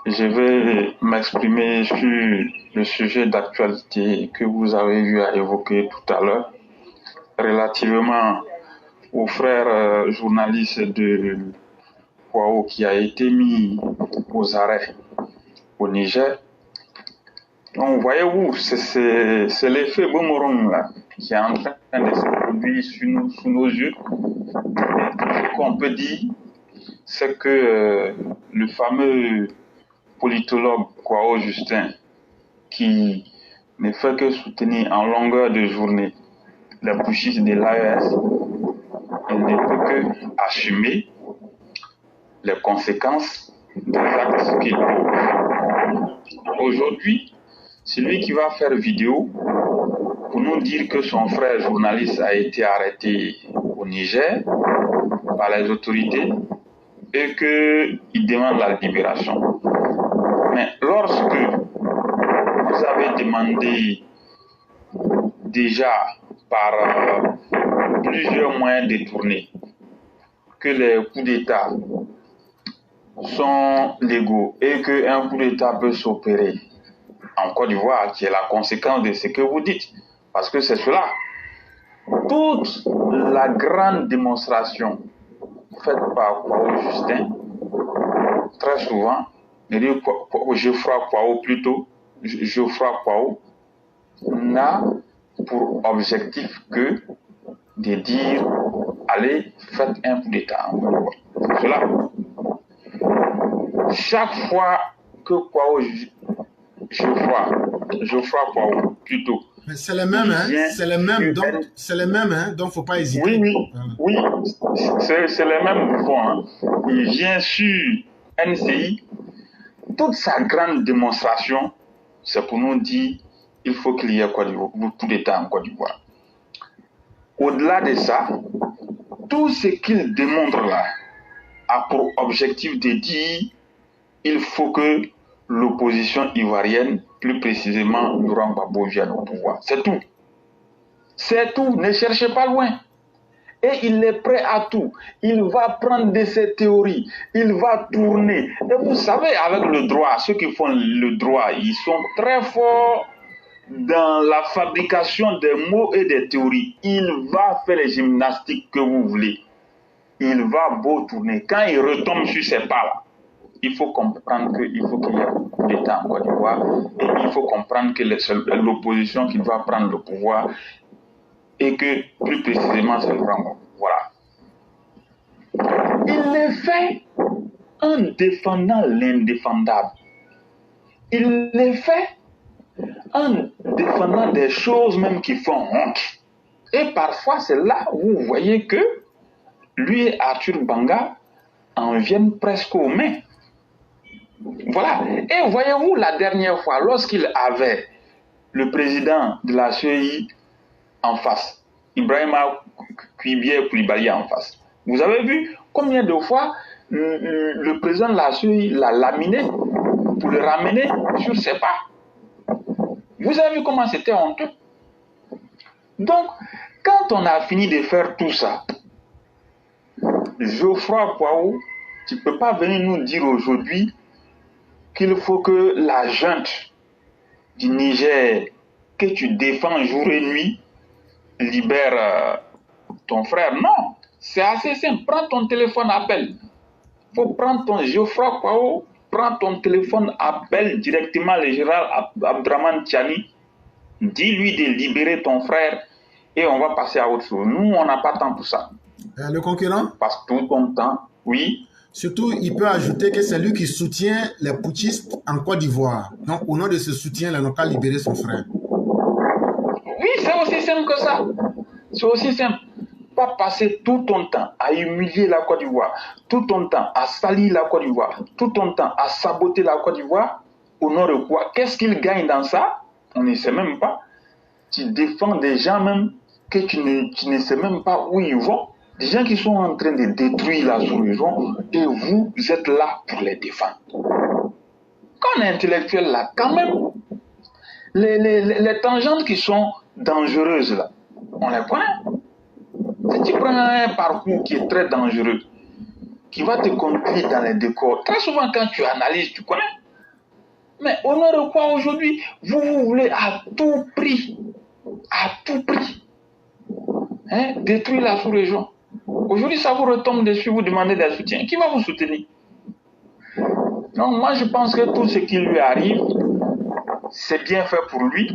Je vais m'exprimer sur le sujet d'actualité que vous avez eu à évoquer tout à l'heure, relativement au frère journaliste de Kwao qui a été mis aux arrêts au Niger. Donc, voyez-vous, c'est l'effet boomerang là, qui est en train de se produire sous nos yeux. Ce qu'on peut dire, c'est que le fameux politologue Kwao Justin, qui ne fait que soutenir en longueur de journée les putschistes de l'AES, il ne peut que assumer les conséquences des actes qu'il pose. Aujourd'hui, celui qui va faire vidéo pour nous dire que son frère journaliste a été arrêté au Niger par les autorités et qu'il demande la libération. Mais lorsque vous avez demandé déjà par plusieurs moyens détournés que les coups d'État sont légaux et qu'un coup d'État peut s'opérer en Côte d'Ivoire, qui est la conséquence de ce que vous dites, parce que c'est cela. Toute la grande démonstration faite par Kwao Justin, très souvent, Geoffroy Kwao, n'a pour objectif que de dire allez, faites un coup d'État en Côte d'Ivoire. Cela. Chaque fois que Kwao Geoffroy Kwao, plutôt. Mais c'est les mêmes, hein? C'est les mêmes, donc faut pas hésiter. Oui, c'est les mêmes bouffons. Hein. Il vient sur NCI. Toute sa grande démonstration, c'est pour nous dire il faut qu'il y ait coup d'État en Côte d'Ivoire. Au-delà de ça, tout ce qu'il démontre là a pour objectif de dire il faut que l'opposition ivoirienne, plus précisément Laurent Gbagbo, vienne au pouvoir. C'est tout. C'est tout. Ne cherchez pas loin. Et il est prêt à tout. Il va prendre de ses théories. Il va tourner. Et vous savez, avec le droit, ceux qui font le droit, ils sont très forts dans la fabrication des mots et des théories. Il va faire les gymnastiques que vous voulez. Il va beau tourner. Quand il retombe sur ses pas là, il faut comprendre qu'il faut qu'il y ait un coup d'État en Côte d'Ivoire et il faut comprendre que c'est l'opposition qui va prendre le pouvoir et que plus précisément c'est le Rwanda. Voilà. Il le fait en défendant l'indéfendable. Il le fait en défendant des choses même qui font honte. Et parfois c'est là où vous voyez que lui et Arthur Banga en viennent presque aux mains. Voilà. Et voyez-vous, la dernière fois, lorsqu'il avait le président de la CEI en face, Ibrahima Koulibaly en face, vous avez vu combien de fois le président de la CEI l'a laminé pour le ramener sur ses pas. Vous avez vu comment c'était honteux. Donc, quand on a fini de faire tout ça, Geoffroy Kwao, tu ne peux pas venir nous dire aujourd'hui qu'il faut que la junte du Niger que tu défends jour et nuit libère ton frère. Non, c'est assez simple. Prends ton téléphone, appelle. Il faut prendre ton Geoffroy Kwao, prends ton téléphone, appelle directement le général Abdraman Tchani, dis-lui de libérer ton frère et on va passer à autre chose. Nous, on n'a pas temps pour ça. Le concurrent? Parce que tout ton temps, oui. Surtout, il peut ajouter que c'est lui qui soutient les putschistes en Côte d'Ivoire. Donc, au nom de ce soutien, il n'a pas libéré son frère. Oui, c'est aussi simple que ça. C'est aussi simple. Pas passer tout ton temps à humilier la Côte d'Ivoire, tout ton temps à salir la Côte d'Ivoire, tout ton temps à saboter la Côte d'Ivoire, au nom de quoi? Qu'est-ce qu'il gagne dans ça? On ne sait même pas. Tu défends des gens même que tu ne sais même pas où ils vont. Des gens qui sont en train de détruire la sous-région et vous êtes là pour les défendre. Quand on est intellectuel là, quand même, les tangentes qui sont dangereuses là, on les connaît. Si tu prends un parcours qui est très dangereux, qui va te conduire dans les décors, très souvent quand tu analyses, tu connais. Mais au nom de quoi aujourd'hui, vous voulez à tout prix, détruire la sous-région. Aujourd'hui, ça vous retombe dessus, vous demandez des soutiens. Qui va vous soutenir? Non, moi je pense que tout ce qui lui arrive, c'est bien fait pour lui.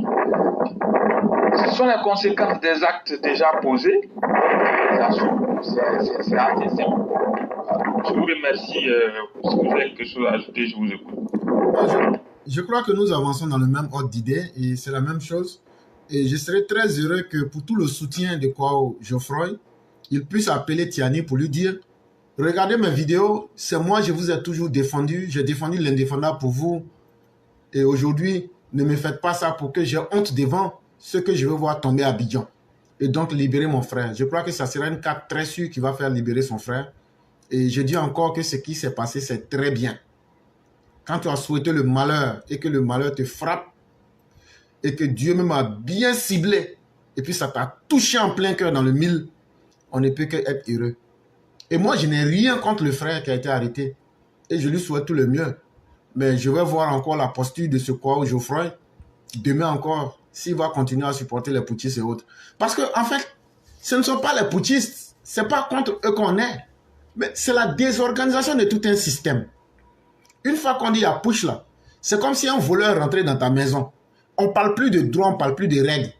Ce sont les conséquences des actes déjà posés. C'est assez simple. Je vous remercie. Si vous avez quelque chose à ajouter, je vous écoute. Je crois que nous avançons dans le même ordre d'idée et c'est la même chose. Et je serais très heureux que pour tout le soutien de Kwao Geoffroy, il puisse appeler Tiani pour lui dire « Regardez mes vidéos, c'est moi, je vous ai toujours défendu, j'ai défendu l'indéfendable pour vous. Et aujourd'hui, ne me faites pas ça pour que j'ai honte devant ce que je veux voir tomber à Abidjan. Et donc libérer mon frère. » Je crois que ça sera une carte très sûre qui va faire libérer son frère. Et je dis encore que ce qui s'est passé, c'est très bien. Quand tu as souhaité le malheur et que le malheur te frappe et que Dieu même a bien ciblé et puis ça t'a touché en plein cœur dans le mille, on ne peut qu'être heureux. Et moi, je n'ai rien contre le frère qui a été arrêté et je lui souhaite tout le mieux. Mais je vais voir encore la posture de ce Kwao Geoffroy demain encore s'il va continuer à supporter les putschistes et autres. Parce que en fait, ce ne sont pas les putschistes, c'est pas contre eux qu'on est, mais c'est la désorganisation de tout un système. Une fois qu'on dit il y a push là, c'est comme si un voleur rentrait dans ta maison. On ne parle plus de droit, on ne parle plus de règles.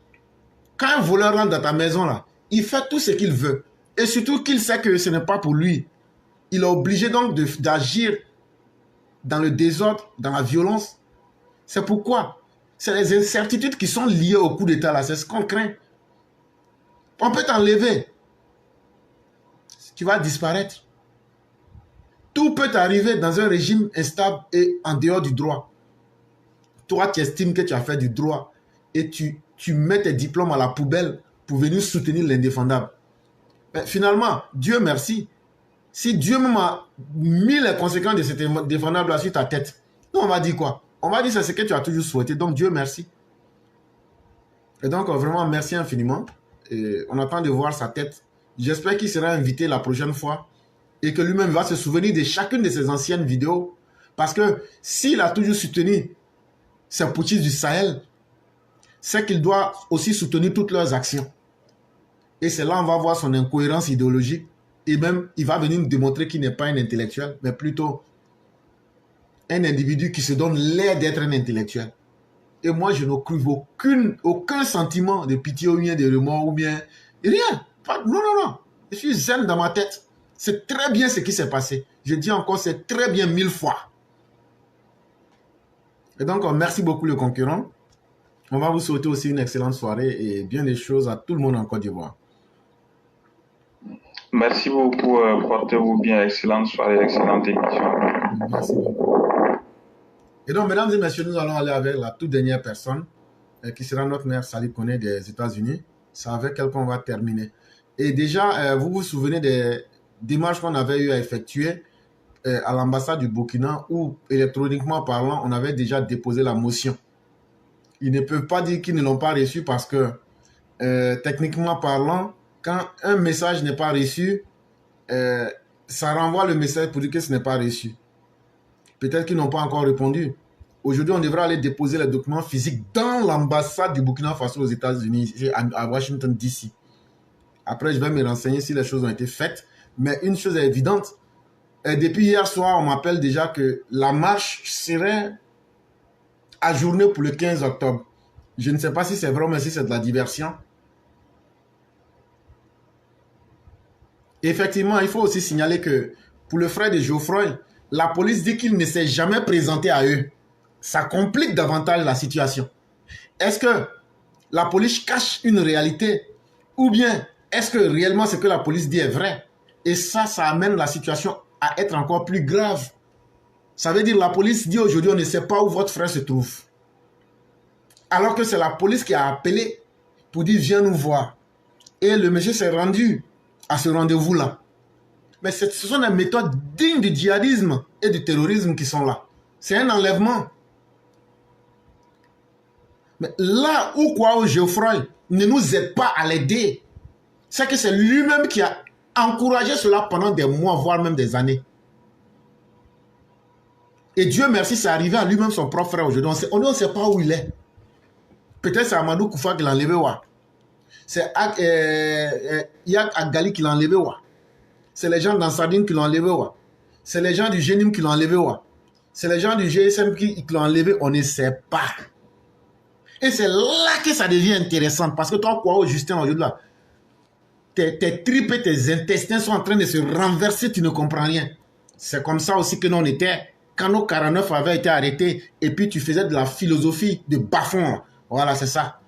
Quand un voleur rentre dans ta maison là, il fait tout ce qu'il veut. Et surtout qu'il sait que ce n'est pas pour lui. Il est obligé donc d'agir dans le désordre, dans la violence. C'est pourquoi c'est les incertitudes qui sont liées au coup d'État là. C'est ce qu'on craint. On peut t'enlever. Tu vas disparaître. Tout peut arriver dans un régime instable et en dehors du droit. Toi, tu estimes que tu as fait du droit et tu mets tes diplômes à la poubelle pour venir soutenir l'indéfendable. Mais finalement, Dieu merci. Si Dieu même a mis les conséquences de cet indéfendable sur ta tête, nous on va dire quoi? On va dire c'est ce que tu as toujours souhaité. Donc Dieu merci. Et donc vraiment merci infiniment. Et on attend de voir sa tête. J'espère qu'il sera invité la prochaine fois et que lui-même va se souvenir de chacune de ses anciennes vidéos. Parce que s'il a toujours soutenu ces putschistes du Sahel, c'est qu'il doit aussi soutenir toutes leurs actions. Et c'est là on va voir son incohérence idéologique. Et même, il va venir nous démontrer qu'il n'est pas un intellectuel, mais plutôt un individu qui se donne l'air d'être un intellectuel. Et moi, je n'éprouve aucun sentiment de pitié ou bien de remords ou bien rien. Non. Je suis zen dans ma tête. C'est très bien ce qui s'est passé. Je dis encore, c'est très bien 1000 fois. Et donc, merci beaucoup le concurrent. On va vous souhaiter aussi une excellente soirée et bien des choses à tout le monde en Côte d'Ivoire. Merci beaucoup. Portez-vous bien. Excellente soirée, excellente émission. Merci beaucoup. Et donc, mesdames et messieurs, nous allons aller avec la toute dernière personne qui sera notre mère Salih Koné des États-Unis. C'est avec elle qu'on va terminer. Et déjà, vous vous souvenez des démarches qu'on avait eu à effectuer à l'ambassade du Burkina où, électroniquement parlant, on avait déjà déposé la motion. Ils ne peuvent pas dire qu'ils ne l'ont pas reçu parce que, techniquement parlant, quand un message n'est pas reçu, ça renvoie le message pour dire que ce n'est pas reçu. Peut-être qu'ils n'ont pas encore répondu. Aujourd'hui, on devrait aller déposer les documents physiques dans l'ambassade du Burkina Faso aux États-Unis, à Washington, D.C. Après, je vais me renseigner si les choses ont été faites. Mais une chose est évidente. Depuis hier soir, on m'appelle déjà que la marche serait ajournée pour le 15 octobre. Je ne sais pas si c'est vrai, mais si c'est de la diversion. Effectivement, il faut aussi signaler que pour le frère de Geoffroy, la police dit qu'il ne s'est jamais présenté à eux. Ça complique davantage la situation. Est-ce que la police cache une réalité ou bien est-ce que réellement ce que la police dit est vrai? Et ça amène la situation à être encore plus grave. Ça veut dire la police dit aujourd'hui on ne sait pas où votre frère se trouve. Alors que c'est la police qui a appelé pour dire viens nous voir. Et le monsieur s'est rendu à ce rendez-vous-là. Mais ce sont des méthodes dignes du djihadisme et du terrorisme qui sont là. C'est un enlèvement. Mais là où Kwao Geoffroy ne nous aide pas à l'aider, c'est que c'est lui-même qui a encouragé cela pendant des mois, voire même des années. Et Dieu merci, c'est arrivé à lui-même son propre frère aujourd'hui. On ne sait pas où il est. Peut-être c'est Amadou Koufa qui l'a enlevé. C'est Yak Agali qui l'a enlevé. C'est les gens d'Ansardine qui l'ont enlevé. C'est les gens du Génim qui l'ont enlevé. C'est les gens du GSM qui l'ont enlevé. On ne sait pas. Et c'est là que ça devient intéressant. Parce que toi, quoi, Justin, aujourd'hui, là, tes tripes et tes intestins sont en train de se renverser. Tu ne comprends rien. C'est comme ça aussi que nous on était. Quand nos 49 avaient été arrêtés, et puis tu faisais de la philosophie de bas-fond. Voilà, c'est ça.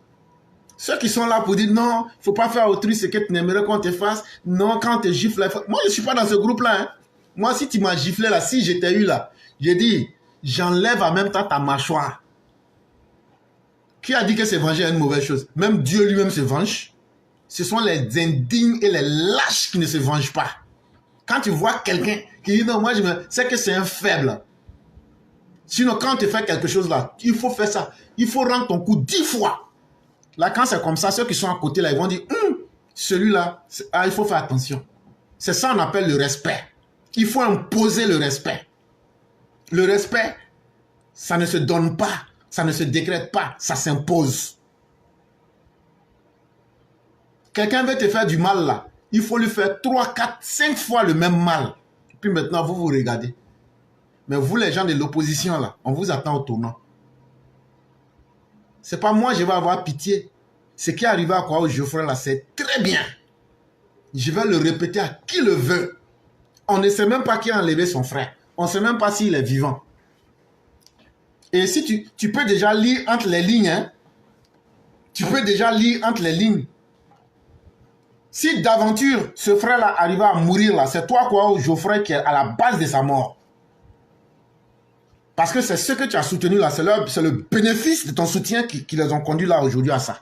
Ceux qui sont là pour dire non, il ne faut pas faire autrui ce que tu n'aimerais qu'on te fasse. Non, quand tu gifles, moi je ne suis pas dans ce groupe-là. Hein. Moi, si tu m'as giflé là, si j'étais eu là, j'ai dit, j'enlève en même temps ta mâchoire. Qui a dit que se venger est une mauvaise chose? Même Dieu lui-même se venge. Ce sont les indignes et les lâches qui ne se vengent pas. Quand tu vois quelqu'un qui dit non, moi je me... c'est que c'est un faible. Sinon, quand tu fais quelque chose là, il faut faire ça. Il faut rendre ton coup 10 fois. Là, quand c'est comme ça, ceux qui sont à côté là, ils vont dire celui-là, il faut faire attention. C'est ça qu'on appelle le respect. Il faut imposer le respect. Le respect, ça ne se donne pas, ça ne se décrète pas, ça s'impose. Quelqu'un veut te faire du mal là, il faut lui faire 3, 4, 5 fois le même mal. Puis maintenant, vous regardez. Mais vous, les gens de l'opposition là, on vous attend au tournant. C'est pas moi, je vais avoir pitié. Ce qui est arrivé à Kwao Geoffroy là, c'est très bien. Je vais le répéter à qui le veut. On ne sait même pas qui a enlevé son frère. On ne sait même pas s'il est vivant. Et si tu peux déjà lire entre les lignes, hein, tu peux déjà lire entre les lignes. Si d'aventure, ce frère-là arrive à mourir là, c'est toi, Kwao Geoffroy, qui est à la base de sa mort. Parce que c'est ce que tu as soutenu là, c'est le bénéfice de ton soutien qui les ont conduits là aujourd'hui à ça.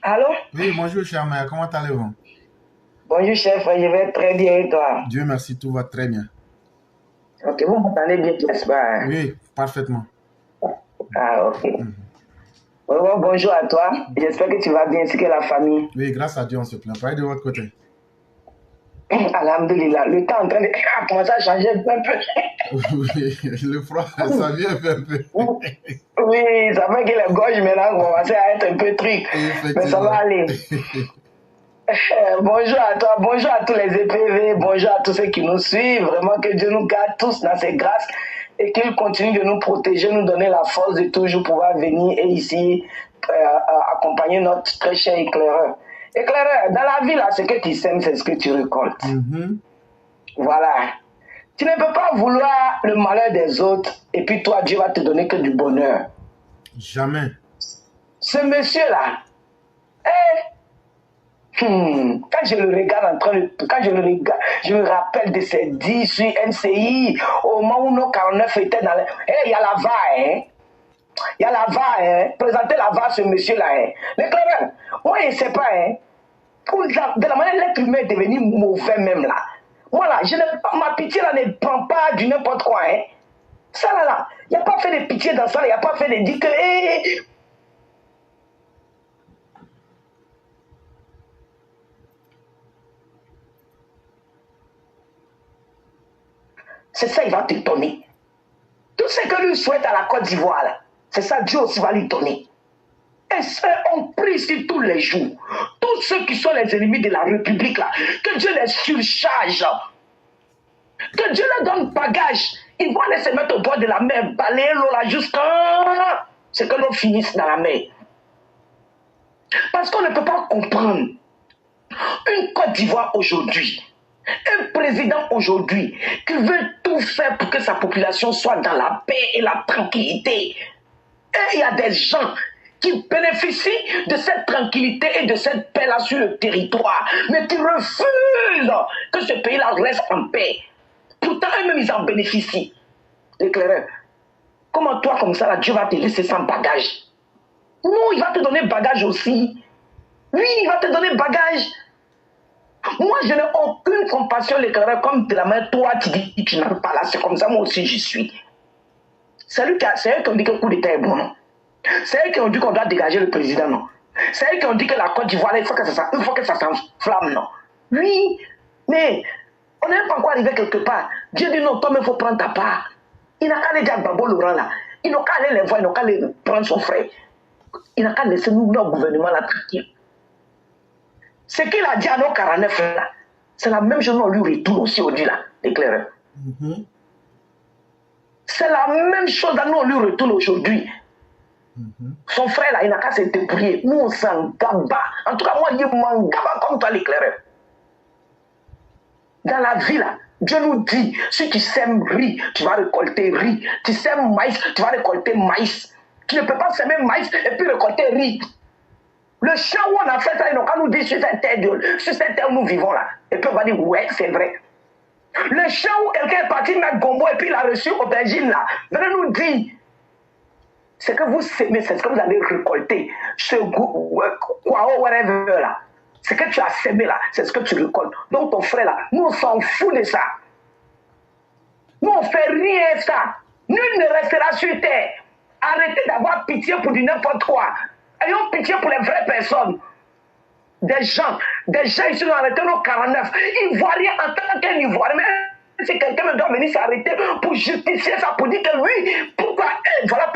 Allô? Oui, bonjour cher mère, comment allez-vous? Bonjour chef, je vais très bien et toi? Dieu merci, tout va très bien. Ok, vous m'entendez bien, n'est-ce pas? Oui, parfaitement. Ah, ok. Bonjour à toi, j'espère que tu vas bien, ainsi que la famille. Oui, grâce à Dieu, on se plaint pas. Et de votre côté? Alhamdulillah, le temps est en train de commencer à changer un peu. Oui, le froid, ça vient faire un peu. Oui, ça fait que les gorges maintenant commencent à être un peu trucs, mais ça va aller. Bonjour à toi, bonjour à tous les EPV, bonjour à tous ceux qui nous suivent. Vraiment que Dieu nous garde tous dans ses grâces et qu'il continue de nous protéger, nous donner la force de toujours pouvoir venir et ici accompagner notre très cher éclaireur. Éclaireur, dans la vie là, ce que tu sèmes, c'est ce que tu récoltes. Voilà. Tu ne peux pas vouloir le malheur des autres et puis toi, Dieu va te donner que du bonheur. Jamais. Ce monsieur-là, quand je le regarde je me rappelle de ses 10 sur NCI, au moment où nos 49 étaient dans le... Il y a la VAR, hein. Il y a la VAR, hein. Présentez la VAR à ce monsieur-là, hein. L'éclaireur, moi je ne sais pas, hein. De la manière l'être humain est devenu mauvais même là. Voilà, ma pitié là ne prend pas du n'importe quoi, hein. Ça là, il n'y a pas fait de pitié dans ça, il n'y a pas fait de dire que... C'est ça, il va te donner. Tout ce que lui souhaite à la Côte d'Ivoire, c'est ça, Dieu aussi va lui donner. Et ça, on prie sur tous les jours. Tous ceux qui sont les ennemis de la République, là, que Dieu les surcharge. Que Dieu leur donne bagage. Ils vont aller se mettre au bord de la mer, balayer l'eau là jusqu'à ce que l'eau finisse dans la mer. Parce qu'on ne peut pas comprendre. Une Côte d'Ivoire aujourd'hui, un président aujourd'hui qui veut tout faire pour que sa population soit dans la paix et la tranquillité. Et il y a des gens qui bénéficient de cette tranquillité et de cette paix-là sur le territoire, mais qui refusent que ce pays-là reste en paix. Pourtant, eux-mêmes, ils en bénéficient. Éclaireur, comment toi, comme ça, là, Dieu va te laisser sans bagage? Non, il va te donner bagage aussi. Oui, il va te donner bagage. Moi, je n'ai aucune compassion, l'éclaireur, comme de la main, toi, tu dis que tu n'arrives pas là. C'est comme ça, moi aussi, j'y suis. C'est eux qui ont dit que le coup d'État est bon, non? C'est eux qui ont dit qu'on doit dégager le président, non? C'est eux qui ont dit que la Côte d'Ivoire, il faut que ça s'enflamme, non? Oui, mais on n'est pas encore arrivé quelque part. Dieu dit non, toi, il faut prendre ta part. Il n'a qu'à aller dire à Babo Laurent, là. Il n'a qu'à aller les voir, il n'a qu'à aller prendre son frère. Il n'a qu'à laisser nous, notre gouvernement, là, tranquille. Ce qu'il a dit à nos 49, là, c'est la même chose, on lui retourne aussi aujourd'hui, là, l'éclaireur. C'est la même chose à nous, on lui retourne aujourd'hui. Son frère, là, il n'a qu'à se débrouiller. Nous, on s'en gaba. En tout cas, moi, je m'en gaba comme toi, l'éclaireur. Dans la vie, là, Dieu nous dit, si tu sèmes riz, tu vas récolter riz. Tu sèmes maïs, tu vas récolter maïs. Tu ne peux pas semer maïs et puis récolter riz. Le champ où on a fait ça, il n'a qu'à nous dire sur cette terre où nous vivons là. Et puis on va dire, ouais, c'est vrai. Le champ où quelqu'un est parti mettre gombo et puis il a reçu aubergine là. Maintenant nous dit, c'est que vous semez, c'est ce que vous allez récolter. Ce quoi, whatever là. Ce que tu as semé là, c'est ce que tu récoltes. Donc ton frère là, nous on s'en fout de ça. Nous on fait rien de ça. Nul ne restera sur terre. Arrêtez d'avoir pitié pour du n'importe quoi. Ayons pitié pour les vraies personnes. Des gens ici ont arrêté nos 49. Ivoiriens en tant qu'Ivoirien. Mais si quelqu'un me doit venir s'arrêter pour justifier ça, pour dire que oui, pourquoi voilà,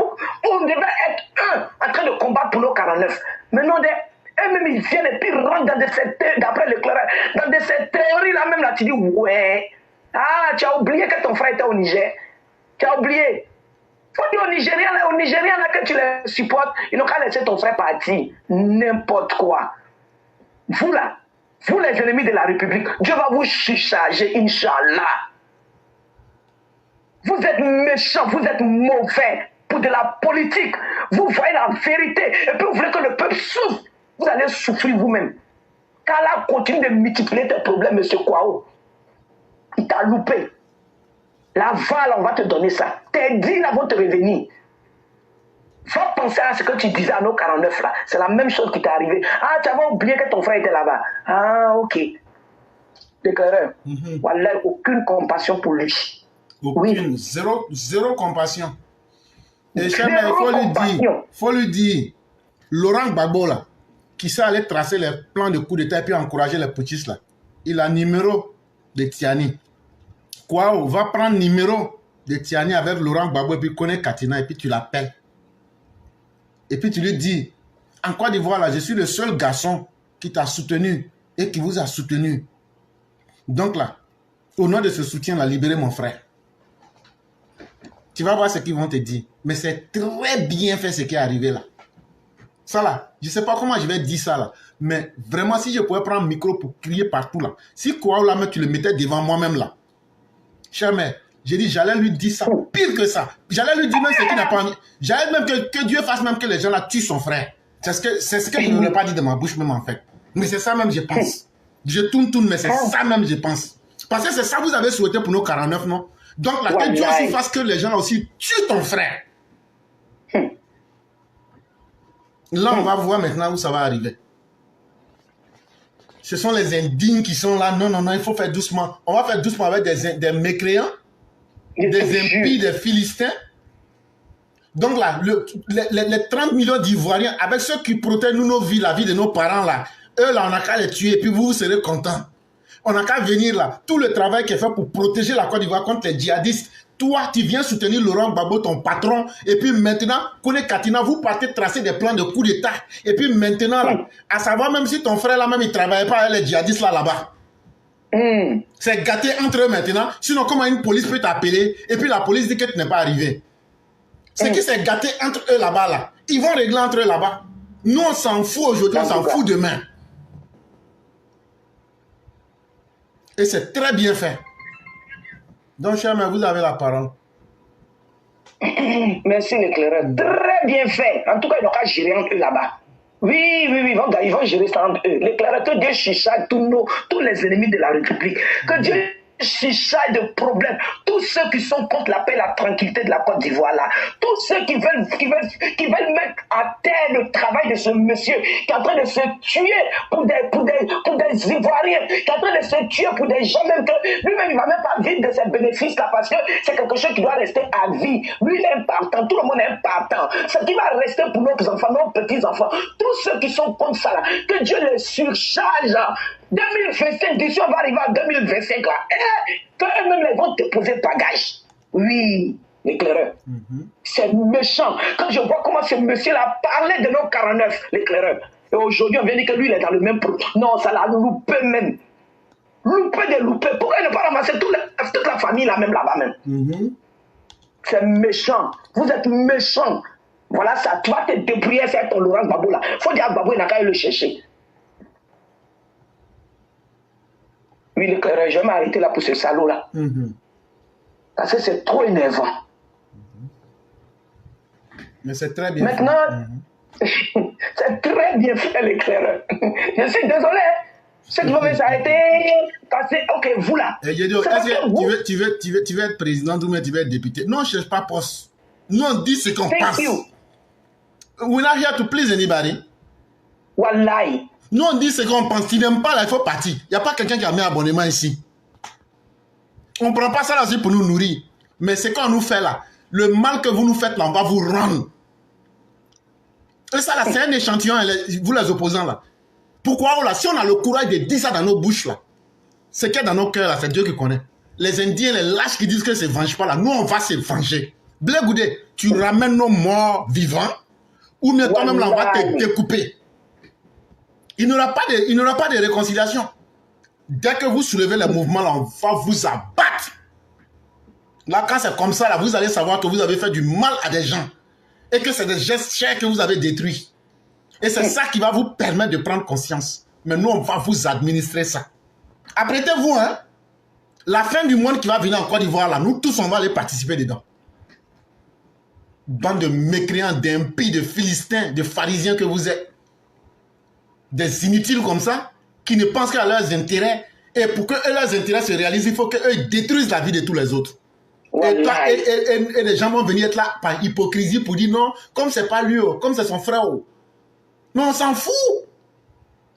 on devait être en train de combattre pour nos 49. Mais non, eux-mêmes ils viennent et puis rentrent dans des secteurs, d'après l'éclaireur, dans des théories là même là, tu dis ouais. Ah, tu as oublié que ton frère était au Niger. Tu as oublié. Faut dire aux Nigériens là, que tu les supportes, ils n'ont qu'à laisser ton frère partir. N'importe quoi. Vous là, vous les ennemis de la République, Dieu va vous surcharger, Inch'Allah. Vous êtes méchants, vous êtes mauvais pour de la politique. Vous voyez la vérité et puis vous voulez que le peuple souffre. Vous allez souffrir vous-même. Car là, continue de multiplier tes problèmes, monsieur Kwao. Il t'a loupé. La val, on va te donner ça. Tes dîmes vont te revenir. Va penser à ce que tu disais à nos 49 là. C'est la même chose qui t'est arrivé. Ah, tu avais oublié que ton frère était là-bas. Ah, ok. Déclareur. Voilà, aucune compassion pour lui. Aucune. Oui. Zéro compassion. Et Chemé, il faut lui dire, Laurent Gbagbo là, qui sait aller tracer les plans de coup d'État et puis encourager les putschistes là. Il a numéro de Tiani. Quoi, on va prendre numéro de Tiani avec Laurent Gbagbo et puis connaît Katina et puis tu l'appelles. Et puis tu lui dis, en Côte d'Ivoire là, je suis le seul garçon qui t'a soutenu et qui vous a soutenu. Donc là, au nom de ce soutien là, libérez mon frère. Tu vas voir ce qu'ils vont te dire. Mais c'est très bien fait ce qui est arrivé là. Ça là, je ne sais pas comment je vais dire ça là. Mais vraiment, si je pouvais prendre un micro pour crier partout là. Si quoi là, tu le mettais devant moi-même là. Cher mère, j'ai dit, j'allais lui dire ça, pire que ça. J'allais lui dire même ce qu'il n'a pas mis. J'allais même que Dieu fasse même que les gens là tuent son frère. C'est ce que je ne voulais pas dire de ma bouche même en fait. Mais c'est ça même je pense. Je tourne, mais c'est ça même je pense. Parce que c'est ça que vous avez souhaité pour nos 49, non? Donc là, que Dieu aussi fasse que les gens là aussi tuent ton frère. Là, on va voir maintenant où ça va arriver. Ce sont les indignes qui sont là. Non, il faut faire doucement. On va faire doucement avec des mécréants, des impies, des Philistins. Donc là, les 30 millions d'Ivoiriens, avec ceux qui protègent nos vies, la vie de nos parents là, eux là, on n'a qu'à les tuer et puis vous serez contents. On n'a qu'à venir là. Tout le travail qui est fait pour protéger la Côte d'Ivoire contre les djihadistes. Toi, tu viens soutenir Laurent Gbagbo, ton patron. Et puis maintenant, Kone Katina, vous partez tracer des plans de coup d'État. Et puis maintenant, là, à savoir même si ton frère là-même, il ne travaillait pas avec les djihadistes là-bas. C'est gâté entre eux maintenant. Sinon, comment une police peut t'appeler et puis la police dit que tu n'es pas arrivé. C'est qui s'est gâté entre eux là-bas là. Ils vont régler entre eux là-bas. Nous, on s'en fout aujourd'hui, on s'en fout demain. Et c'est très bien fait. Donc, cher mère, vous avez la parole. Merci l'éclaireur. Très bien fait. En tout cas, ils n'ont qu'à gérer entre eux là-bas. Oui, ils vont gérer ça entre eux. L'éclaireur, que Dieu chicha tous les ennemis de la République. Que Dieu chicha de problèmes. Tous ceux qui sont contre la paix et la tranquillité de la Côte d'Ivoire là. Tous ceux qui veulent mettre à terre le travail de ce monsieur qui est en train de se tuer pour des Ivoiriens, qui est en train de se tuer pour des gens même que lui-même il ne va même pas vivre de ces bénéfices là parce que c'est quelque chose qui doit rester à vie. Lui il est important, tout le monde est important. Ce qui va rester pour nos enfants, nos petits-enfants, tous ceux qui sont contre ça là, que Dieu les surcharge. 2025, d'ici on va arriver en 2025 là. Eux-mêmes ils vont te poser bagage. Oui, l'éclaireur. C'est méchant. Quand je vois comment ce monsieur-là parlait de nos 49, l'éclaireur. Et aujourd'hui, on vient dire que lui, il est dans le même produit. Non, ça l'a loupé même. Loupé de loupé. Pourquoi il ne pas ramasser toute la famille là même là-bas même? C'est méchant. Vous êtes méchant. Voilà ça. Tu vas te débrouiller faire ton Laurent Gbagbo là. Il faut dire à Gbagbo, il n'a qu'à aller le chercher. Oui, l'éclaireur, je vais m'arrêter là pour ce salaud là. Parce que c'est trop énervant. Mais c'est très bien. Maintenant, c'est très bien fait l'éclaireur. Je suis désolé. Ceux qui vont s'arrêter, passer. Ok, vous là. Tu veux être président ou tu veux être député? Non, on ne cherche pas poste. Nous, on dit ce qu'on pense. We're not here to please anybody. Wallahi. Nous, on dit ce qu'on pense. Si tu n'aimes pas, là, il faut partir. Il n'y a pas quelqu'un qui a mis un abonnement ici. On ne prend pas ça là aussi pour nous nourrir. Mais c'est qu'on nous fait là. Le mal que vous nous faites là, on va vous rendre. Et ça là, c'est un échantillon, vous les opposants là. Pourquoi là, si on a le courage de dire ça dans nos bouches là, ce qu'il y a dans nos cœurs là, c'est Dieu qui connaît. Les Indiens, les lâches qui disent que c'est venge pas là, nous on va se venger. Blé Goudé, tu ramènes nos morts vivants, ou mieux toi-même là, on va te découper. Il n'y aura pas de réconciliation. Dès que vous soulevez le mouvement là, on va vous abattre. Là, quand c'est comme ça, là, vous allez savoir que vous avez fait du mal à des gens. Et que c'est des gestes chers que vous avez détruits. Et c'est ça qui va vous permettre de prendre conscience. Mais nous, on va vous administrer ça. Apprêtez-vous, hein. La fin du monde qui va venir en Côte d'Ivoire, là, nous tous, on va aller participer dedans. Bande de mécréants, d'impies, de philistins, de pharisiens que vous êtes. Des inutiles comme ça, qui ne pensent qu'à leurs intérêts. Et pour que leurs intérêts se réalisent, il faut qu'eux détruisent la vie de tous les autres. Et les gens vont venir être là par hypocrisie pour dire non, comme c'est pas lui, comme c'est son frère. Non, on s'en fout.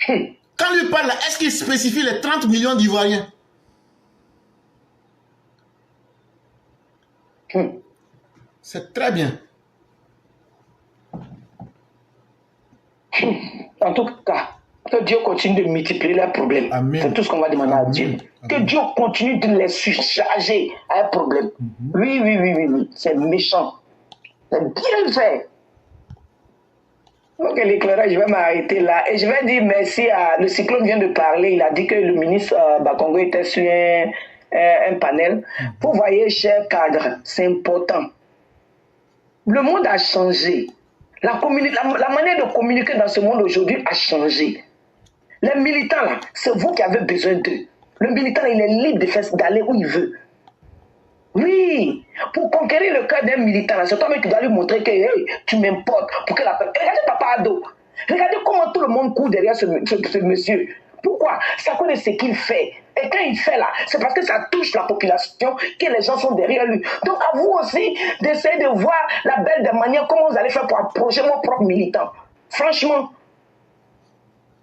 Quand lui parle, est-ce qu'il spécifie les 30 millions d'Ivoiriens? C'est très bien. En tout cas, que Dieu continue de multiplier leurs problèmes. C'est tout ce qu'on va demander à Dieu. Que Dieu continue de les surcharger à un problème. Oui. C'est méchant. C'est bien fait. Ok, l'éclairage, je vais m'arrêter là. Et je vais dire merci à... Le cyclone vient de parler. Il a dit que le ministre Bakongo était sur un panel. Vous voyez, chers cadres, c'est important. Le monde a changé. La manière de communiquer dans ce monde aujourd'hui a changé. Les militants, là, c'est vous qui avez besoin d'eux. Le militant, il est libre d'aller où il veut. Oui, pour conquérir le cœur d'un militant, c'est toi-même qui dois lui montrer que hey, tu m'importes. Pour que la personne... Regardez Papa Ado. Regardez comment tout le monde court derrière ce monsieur. Pourquoi? C'est à cause de ce qu'il fait. Et quand il fait là, c'est parce que ça touche la population que les gens sont derrière lui. Donc à vous aussi d'essayer de voir la belle des manières, comment vous allez faire pour approcher mon propre militant. Franchement,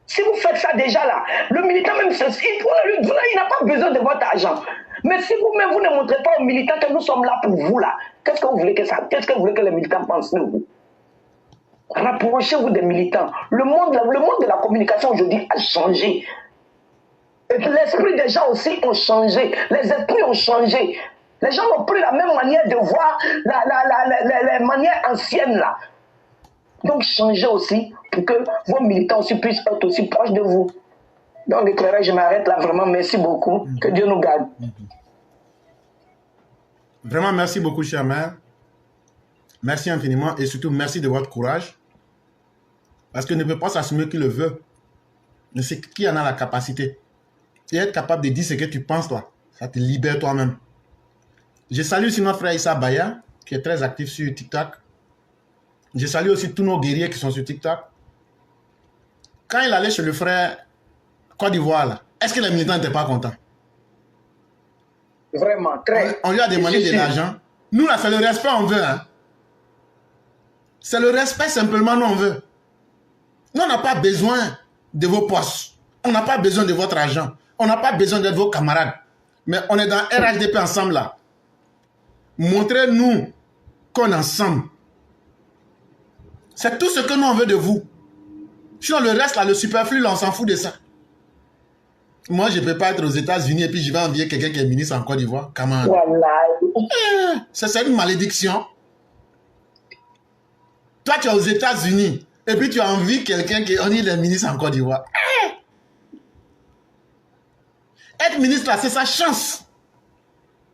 si vous faites ça déjà là, le militant même, il n'a pas besoin de votre argent. Mais si vous-même, vous ne montrez pas aux militants que nous sommes là pour vous là, qu'est-ce que vous voulez que les militants pensent de vous? Rapprochez-vous des militants. Le monde de la communication aujourd'hui a changé. Et l'esprit des gens aussi ont changé. Les esprits ont changé. Les gens n'ont plus la même manière de voir les manières anciennes là. Donc changez aussi pour que vos militants aussi puissent être aussi proches de vous. Donc l'éclairage, je m'arrête là. Vraiment, merci beaucoup. Que Dieu nous garde. Vraiment, merci beaucoup, cher maire. Merci infiniment et surtout merci de votre courage. Parce que ne peut pas s'assumer qui le veut. Mais c'est qui en a la capacité. Et être capable de dire ce que tu penses là, ça te libère toi-même. Je salue aussi notre frère Issa Baya. qui est très actif sur TikTok. Je salue aussi tous nos guerriers qui sont sur TikTok. Quand il allait chez le frère Côte d'Ivoire, là, est-ce que les militants n'étaient pas contents? Vraiment, très. On lui a demandé de l'argent. Nous, là, c'est le respect on veut. Hein. C'est le respect simplement nous on veut. Nous, on n'a pas besoin de vos postes. On n'a pas besoin de votre argent. On n'a pas besoin d'être vos camarades. Mais on est dans RHDP ensemble là. Montrez-nous qu'on est ensemble. C'est tout ce que nous on veut de vous. Sinon le reste là, le superflu là, on s'en fout de ça. Moi je ne peux pas être aux États-Unis et puis je vais envier quelqu'un qui est ministre en Côte d'Ivoire. Voilà. C'est une malédiction. Toi tu es aux États-Unis et puis tu as envie quelqu'un qui est ministre en Côte d'Ivoire. Être ministre là, c'est sa chance.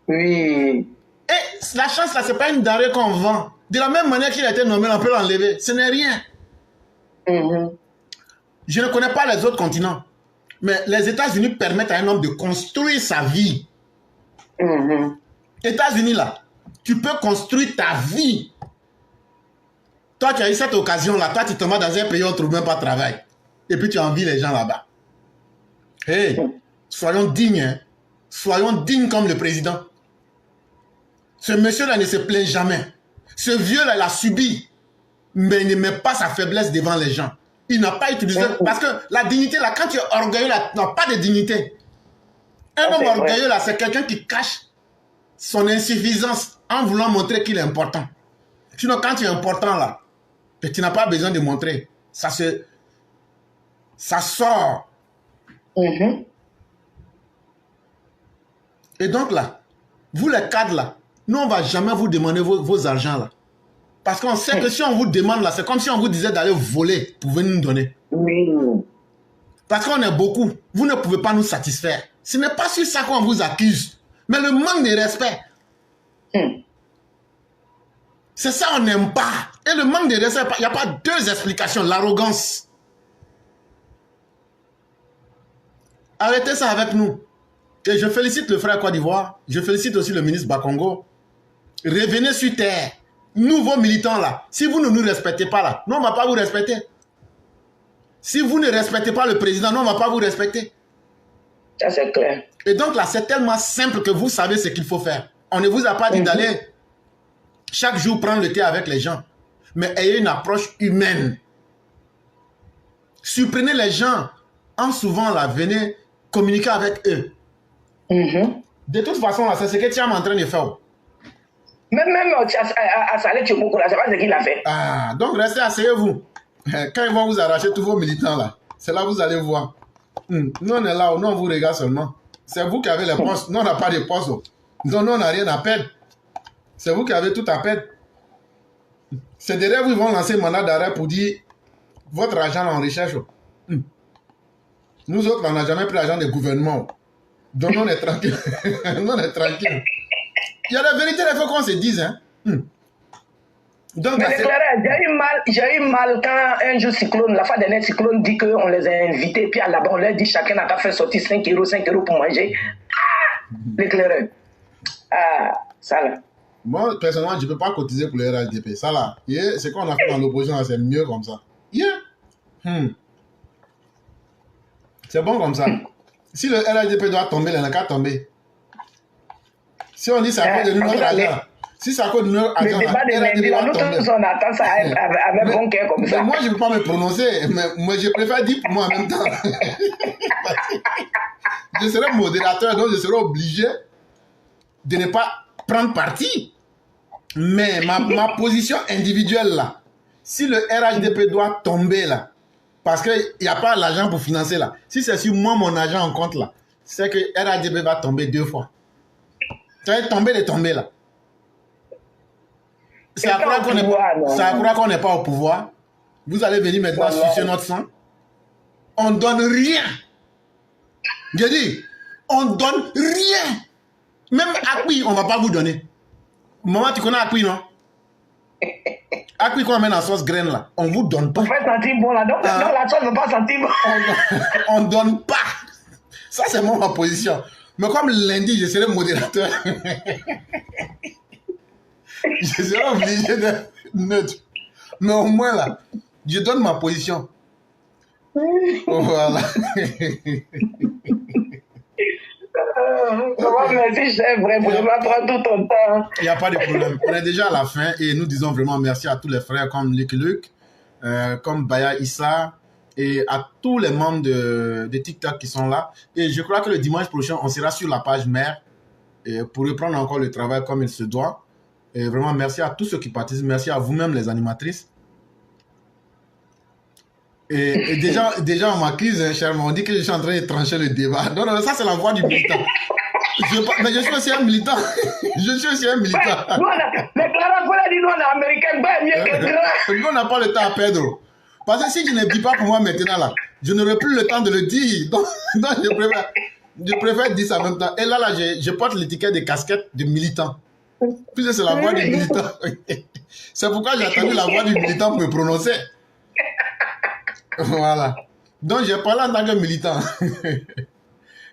Oui. Et la chance là, c'est pas une denrée qu'on vend. De la même manière qu'il a été nommé, on peut l'enlever. Ce n'est rien. Je ne connais pas les autres continents. Mais les États-Unis permettent à un homme de construire sa vie. États-Unis là, tu peux construire ta vie. Toi, tu as eu cette occasion-là. Toi, tu te mets dans un pays où on ne trouve même pas de travail. Et puis, tu envies les gens là-bas. Hey, soyons dignes. Hein? Soyons dignes comme le président. Ce monsieur-là ne se plaint jamais. Ce vieux-là, il a subi. Mais il ne met pas sa faiblesse devant les gens. Il n'a pas utilisé... Parce que la dignité, là, quand tu es orgueilleux, là, tu n'as pas de dignité. Un homme orgueilleux, là, c'est quelqu'un qui cache son insuffisance en voulant montrer qu'il est important. Sinon, quand tu es important, là, tu n'as pas besoin de montrer. Ça sort. Et donc, là, vous les cadres, là, nous, on ne va jamais vous demander vos argents, là. Parce qu'on sait que si on vous demande, là, c'est comme si on vous disait d'aller voler pour venir nous donner. Parce qu'on est beaucoup. Vous ne pouvez pas nous satisfaire. Ce n'est pas sur ça qu'on vous accuse. Mais le manque de respect. C'est ça on n'aime pas. Et le manque de respect, il n'y a pas deux explications. L'arrogance. Arrêtez ça avec nous. Et je félicite le frère Côte d'Ivoire. Je félicite aussi le ministre Bakongo. Revenez sur terre. Nouveaux militants là. Si vous ne nous respectez pas là, nous on ne va pas vous respecter. Si vous ne respectez pas le président, nous on ne va pas vous respecter. Ça c'est clair. Et donc là, c'est tellement simple que vous savez ce qu'il faut faire. On ne vous a pas dit d'aller chaque jour prendre le thé avec les gens. Mais ayez une approche humaine. Surprenez les gens. En souvent là, venez communiquer avec eux. De toute façon, là, c'est ce que tu es en train de faire. Même à Salé Tchomoko, là, c'est pas ce qu'il a fait. Ah, donc restez, asseyez-vous. Quand ils vont vous arracher tous vos militants là, c'est là que vous allez voir. Nous on est là, nous on vous regarde seulement. C'est vous qui avez les postes, nous on n'a pas de postes. Donc nous on n'a rien à perdre. C'est vous qui avez tout à perdre. C'est derrière vous, ils vont lancer un mandat d'arrêt pour dire votre argent là, en recherche. Nous autres, on n'a jamais pris l'argent des gouvernements. Donc nous on est tranquille. Nous on est tranquille. Il y a la vérité, il faut qu'on se dise. Hein. Donc, mais j'ai eu mal quand un jour Cyclone, la fois dernière Cyclone dit qu'on les a invités, puis là-bas on leur dit chacun n'a qu'à faire sortir 5 € pour manger. L'éclaireur. Ça là. Moi, personnellement, je ne peux pas cotiser pour le RHDP. Ça là, ce qu'on a fait dans l'opposition, c'est mieux comme ça. C'est bon comme ça. Si le RHDP doit tomber, il n'a qu'à tomber. Si on dit ça à cause de notre argent, si c'est à cause de notre argent, le débat de lundi, nous tous on attend ça avec bon cœur comme ça. Mais moi, je ne peux pas me prononcer, mais moi, je préfère dire pour moi en même temps. Je serai modérateur, donc je serai obligé de ne pas prendre parti. Mais ma position individuelle là, si le RHDP doit tomber là, parce qu'il n'y a pas l'argent pour financer là, si c'est sur moi mon argent en compte là, c'est que RHDP va tomber 2 fois. Ça va tomber de tomber là. C'est à croire qu'on n'est pas au pouvoir. Vous allez venir maintenant sucer notre sang. On ne donne rien. Je dis, on ne donne rien. Même Akui, on ne va pas vous donner. Maman, tu connais Akui, non? Akui qu'on met en sauce graine là, on ne vous donne pas. On fait sentir bon là, donc la sauce ne va pas sentir bon. On ne donne pas. Ça, c'est ma position. Mais comme lundi, je serai modérateur. Je serai obligé d'être neutre. Mais au moins là, je donne ma position. Voilà. Merci, chef. Vraiment, je vais prendre tout ton temps. Il n'y a pas de problème. On est déjà à la fin et nous disons vraiment merci à tous les frères comme Luc, comme Baya Issa et à tous les membres de TikTok qui sont là. Et je crois que le dimanche prochain, on sera sur la page mère pour reprendre encore le travail comme il se doit. Et vraiment, merci à tous ceux qui participent. Merci à vous-même, les animatrices. Et déjà, on m'accuse, cher, on dit que je suis en train de trancher le débat. Non, non, ça, c'est la voix du militant. Mais je suis aussi un militant. Je suis aussi un militant. Mais Clara, vous l'avez dit, nous, on est américains, ben mieux que grand. Nous, on n'a pas le temps à perdre. Parce que si je ne dis pas pour moi maintenant, là, je n'aurai plus le temps de le dire. Donc je préfère dire ça en même temps. Et là, je porte l'étiquette de casquette de militant. Puisque c'est la voix du militant. C'est pourquoi j'ai attendu la voix du militant pour me prononcer. Voilà. Donc, j'ai parlé en tant que militant.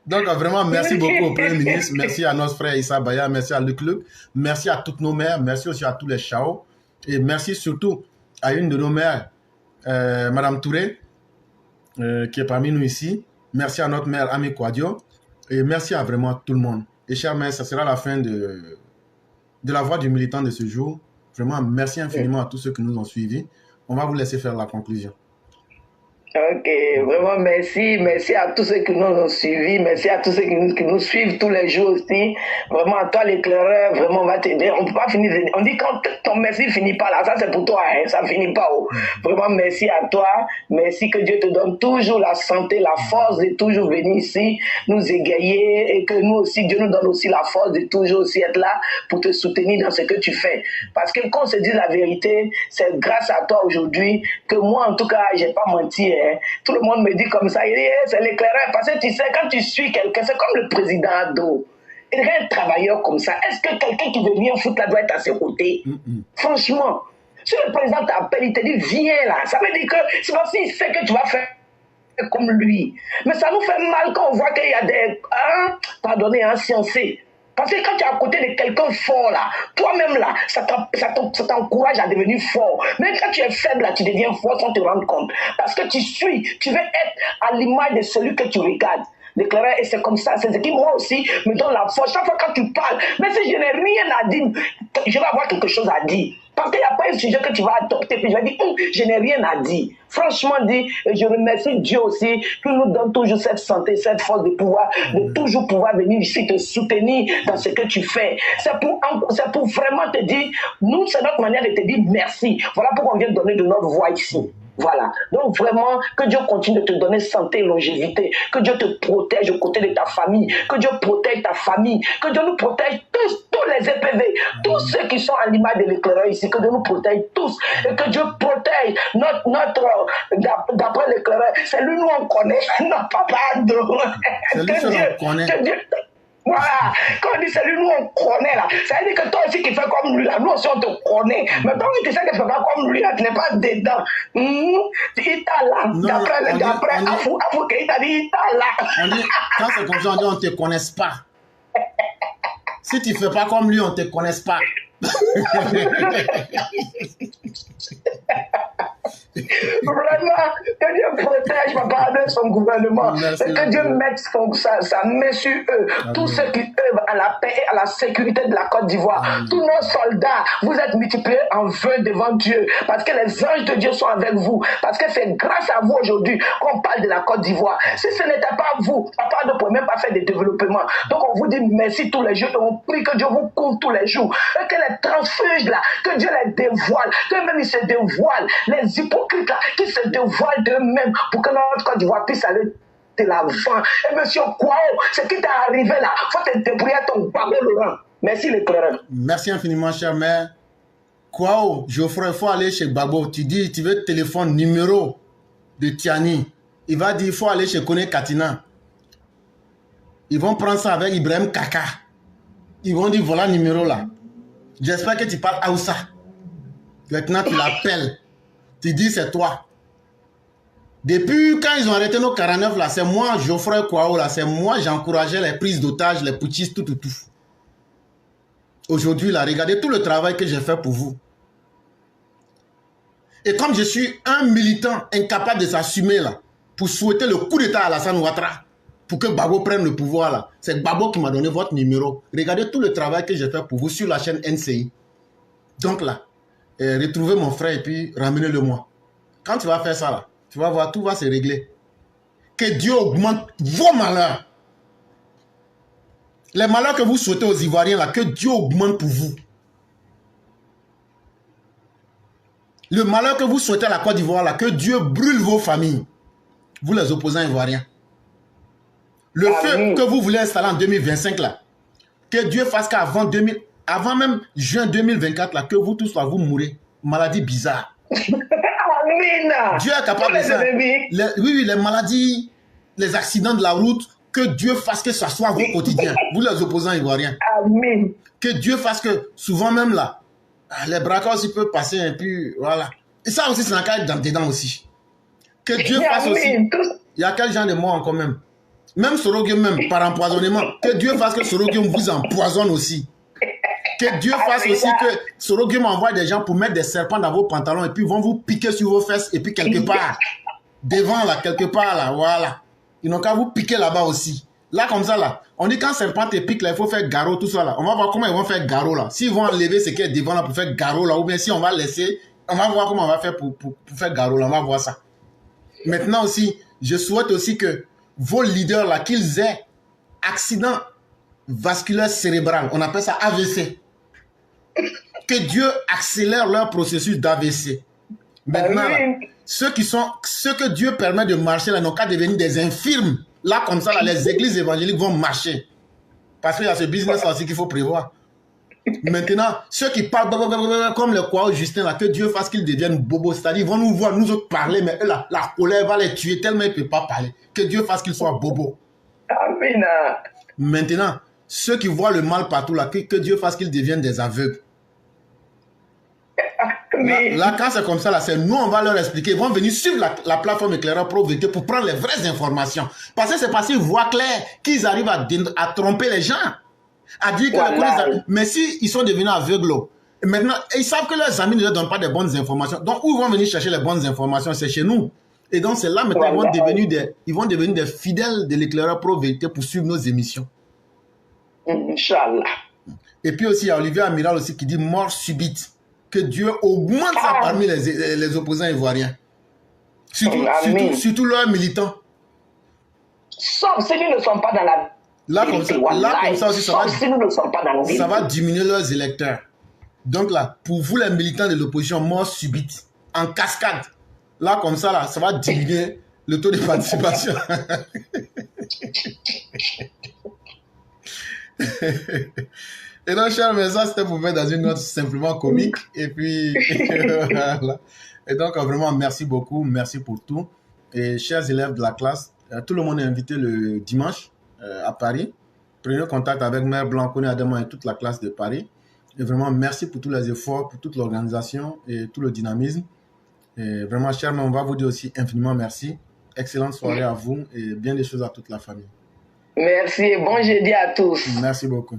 Donc, vraiment, merci beaucoup au Premier ministre. Merci à notre frère Issa Baya. Merci à Luc. Merci à toutes nos mères. Merci aussi à tous les Chao. Et merci surtout à une de nos mères, Madame Touré, qui est parmi nous ici. Merci à notre mère, Ami Kouadio. Et merci à vraiment tout le monde. Et chers mères, ça sera la fin de la voix du militant de ce jour. Vraiment, merci infiniment à tous ceux qui nous ont suivis. On va vous laisser faire la conclusion. Ok, vraiment merci. Merci à tous ceux qui nous ont suivis. Merci à tous ceux qui nous suivent tous les jours aussi. Vraiment, à toi l'éclaireur, vraiment on va t'aider. On ne peut pas finir. On dit quand ton merci finit pas là, ça c'est pour toi, hein, ça finit pas. Oh. Vraiment merci à toi. Merci que Dieu te donne toujours la santé, la force de toujours venir ici, nous égayer et que nous aussi, Dieu nous donne aussi la force de toujours aussi être là pour te soutenir dans ce que tu fais. Parce que quand on se dit la vérité, c'est grâce à toi aujourd'hui que moi en tout cas, j'ai pas menti. Tout le monde me dit comme ça, c'est l'éclaireur. Parce que tu sais, quand tu suis quelqu'un, c'est comme le président Ado. Il y a un travailleur comme ça. Est-ce que quelqu'un qui veut rien foutre là doit être à ses côtés? Franchement, si le président t'appelle, il te dit viens là. Ça veut dire que c'est parce qu'il sait que tu vas faire comme lui. Mais ça nous fait mal quand on voit qu'il y a des pardonnez, insensés. Parce que quand tu es à côté de quelqu'un fort là, toi-même là, ça t'encourage à devenir fort. Mais quand tu es faible là, tu deviens fort sans te rendre compte. Parce que tu veux être à l'image de celui que tu regardes. L'éclaireur, et c'est comme ça. C'est ce qui, moi aussi, me donne la force. Chaque fois quand tu parles, même si je n'ai rien à dire, je vais avoir quelque chose à dire. Parce qu'il n'y a pas un sujet que tu vas adopter, puis je vais dire, je n'ai rien à dire. Franchement dit, je remercie Dieu aussi, qui nous donne toujours cette santé, cette force de pouvoir, de toujours pouvoir venir ici te soutenir dans ce que tu fais. C'est pour vraiment te dire, nous, c'est notre manière de te dire merci. Voilà pourquoi on vient donner de notre voix ici. Voilà. Donc vraiment, que Dieu continue de te donner santé et longévité. Que Dieu te protège aux côtés de ta famille. Que Dieu protège ta famille. Que Dieu nous protège tous les EPV. Tous ceux qui sont à l'image de l'éclaireur ici. Que Dieu nous protège tous. Et que Dieu protège d'après l'éclaireur. C'est lui nous on connaît. Non, papa. C'est lui qu'on connaît. Voilà, quand on dit c'est lui, nous on connaît là. Ça veut dire que toi aussi qui fais comme lui là, nous aussi on te connaît. Mais toi tu sais que tu fais pas comme lui là, tu n'es pas dedans. Il t'a là. D'après Afou, il t'a dit il t'a là. On dit, quand c'est comme ça, on dit on ne te connaisse pas. Si tu ne fais pas comme lui, on ne te connaisse pas. Vraiment, que Dieu protège papa de son gouvernement. Merci et que Dieu mette sa main sur eux. Tous ceux qui œuvrent à la paix et à la sécurité de la Côte d'Ivoire. Tous nos soldats, vous êtes multipliés en vain devant Dieu. Parce que les anges de Dieu sont avec vous. Parce que c'est grâce à vous aujourd'hui qu'on parle de la Côte d'Ivoire. Si ce n'était pas vous, papa ne pourrait même pas faire de développement. Donc on vous dit merci tous les jours. Et on prie que Dieu vous couvre tous les jours. Et que les transfuges là, que Dieu les dévoile. Que même ils se dévoilent. Les hypocrites là, qui se dévoilent d'eux-mêmes pour que notre Côte d'Ivoire puisse aller de l'avant. Et monsieur Kwao, ce qui t'est arrivé là, il faut te débrouiller à ton babo Laurent. Merci l'éclaireur. Merci infiniment, cher mère. Kwao, Geoffroy, il faut aller chez Babo. Tu dis, tu veux téléphone numéro de Tiani. Il va dire, il faut aller chez Kone Katina. Ils vont prendre ça avec Ibrahim Kaka. Ils vont dire, voilà le numéro là. J'espère que tu parles Aoussa. Maintenant, tu l'appelles. Tu dis, c'est toi. Depuis quand ils ont arrêté nos 49 là, c'est moi, Geoffroy Kwao là, c'est moi, j'encourageais les prises d'otages, les putschistes, tout. Aujourd'hui, là, regardez tout le travail que j'ai fait pour vous. Et comme je suis un militant incapable de s'assumer, là, pour souhaiter le coup d'État à Alassane Ouattara, pour que Gbagbo prenne le pouvoir, là, c'est Gbagbo qui m'a donné votre numéro. Regardez tout le travail que j'ai fait pour vous sur la chaîne NCI. Donc là, retrouvez mon frère et puis ramenez-le moi. Quand tu vas faire ça, là, tu vas voir, tout va se régler. Que Dieu augmente vos malheurs. Les malheurs que vous souhaitez aux Ivoiriens, là, que Dieu augmente pour vous. Le malheur que vous souhaitez à la Côte d'Ivoire, là, que Dieu brûle vos familles. Vous les opposants ivoiriens. Le feu que vous voulez installer en 2025, là, que Dieu fasse qu'avant avant même juin 2024, là, que vous tous, là, vous mourrez. Maladie bizarre. Dieu est capable de ça. Oui, les maladies, les accidents de la route, que Dieu fasse que ça soit vos quotidiens. Vous les opposants ivoiriens. Amen. Que Dieu fasse que souvent même là, les braqueurs aussi peuvent passer et puis voilà. Et ça aussi, c'est dans le cas dedans aussi. Que Dieu fasse aussi. Il y a quel genre de mort encore même? Même Soroguem, même par empoisonnement. Que Dieu fasse que Soroguem vous empoisonne aussi. Que Dieu fasse aussi que Soroguem envoie des gens pour mettre des serpents dans vos pantalons et puis ils vont vous piquer sur vos fesses et puis quelque part, devant là, quelque part là, voilà. Ils n'ont qu'à vous piquer là-bas aussi. Là, comme ça, là, on dit quand serpent te pique, là, il faut faire garrot, tout ça, là. On va voir comment ils vont faire garrot, là. S'ils vont enlever ce qui est devant, là, pour faire garrot, là, ou bien si on va laisser, on va voir comment on va faire pour faire garot, là. On va voir ça. Maintenant aussi, je souhaite aussi que vos leaders, là, qu'ils aient accident vasculaire cérébral. On appelle ça AVC. Que Dieu accélère leur processus d'AVC. Maintenant, là, ceux que Dieu permet de marcher, là, n'ont qu'à devenir des infirmes. Là, comme ça, là, les églises évangéliques vont marcher. Parce qu'il y a ce business aussi qu'il faut prévoir. Maintenant, ceux qui parlent comme le Kwao Justin, là, que Dieu fasse qu'ils deviennent bobos. C'est-à-dire, ils vont nous voir, nous autres parler, mais eux, là, la colère va les tuer tellement ils ne peuvent pas parler. Que Dieu fasse qu'ils soient bobos. Amen. Maintenant, ceux qui voient le mal partout, là, que Dieu fasse qu'ils deviennent des aveugles. Là, quand c'est comme ça, là, c'est nous, on va leur expliquer. Ils vont venir suivre la plateforme Éclaireur Pro Vérité pour prendre les vraies informations. Parce que c'est parce qu'ils voient clair qu'ils arrivent à tromper les gens. À dire que voilà. Mais si ils sont devenus aveugles, maintenant, ils savent que leurs amis ne leur donnent pas de bonnes informations. Donc, où ils vont venir chercher les bonnes informations? C'est chez nous. Et donc, c'est là, maintenant, ils vont devenir des fidèles de l'Éclaireur Pro Vérité pour suivre nos émissions. Inch'Allah. Et puis aussi, il y a Olivier Amiral aussi qui dit mort subite. Que Dieu augmente ça parmi les opposants ivoiriens. Surtout leurs militants. Sauf si nous ne sommes pas dans la... Là, comme ça aussi, ça va diminuer leurs électeurs. Donc là, pour vous, les militants de l'opposition, mort subite, en cascade. Là, comme ça, là, ça va diminuer le taux de participation. Et donc, cher, mais ça, c'était pour mettre dans une note simplement comique. Et puis, voilà. Et donc, vraiment, merci beaucoup. Merci pour tout. Et chers élèves de la classe, tout le monde est invité le dimanche à Paris. Prenez contact avec Mère Blanc, Adama et toute la classe de Paris. Et vraiment, merci pour tous les efforts, pour toute l'organisation et tout le dynamisme. Et vraiment, cher, mais on va vous dire aussi infiniment merci. Excellente soirée à vous et bien des choses à toute la famille. Merci et bon jeudi à tous. Merci beaucoup.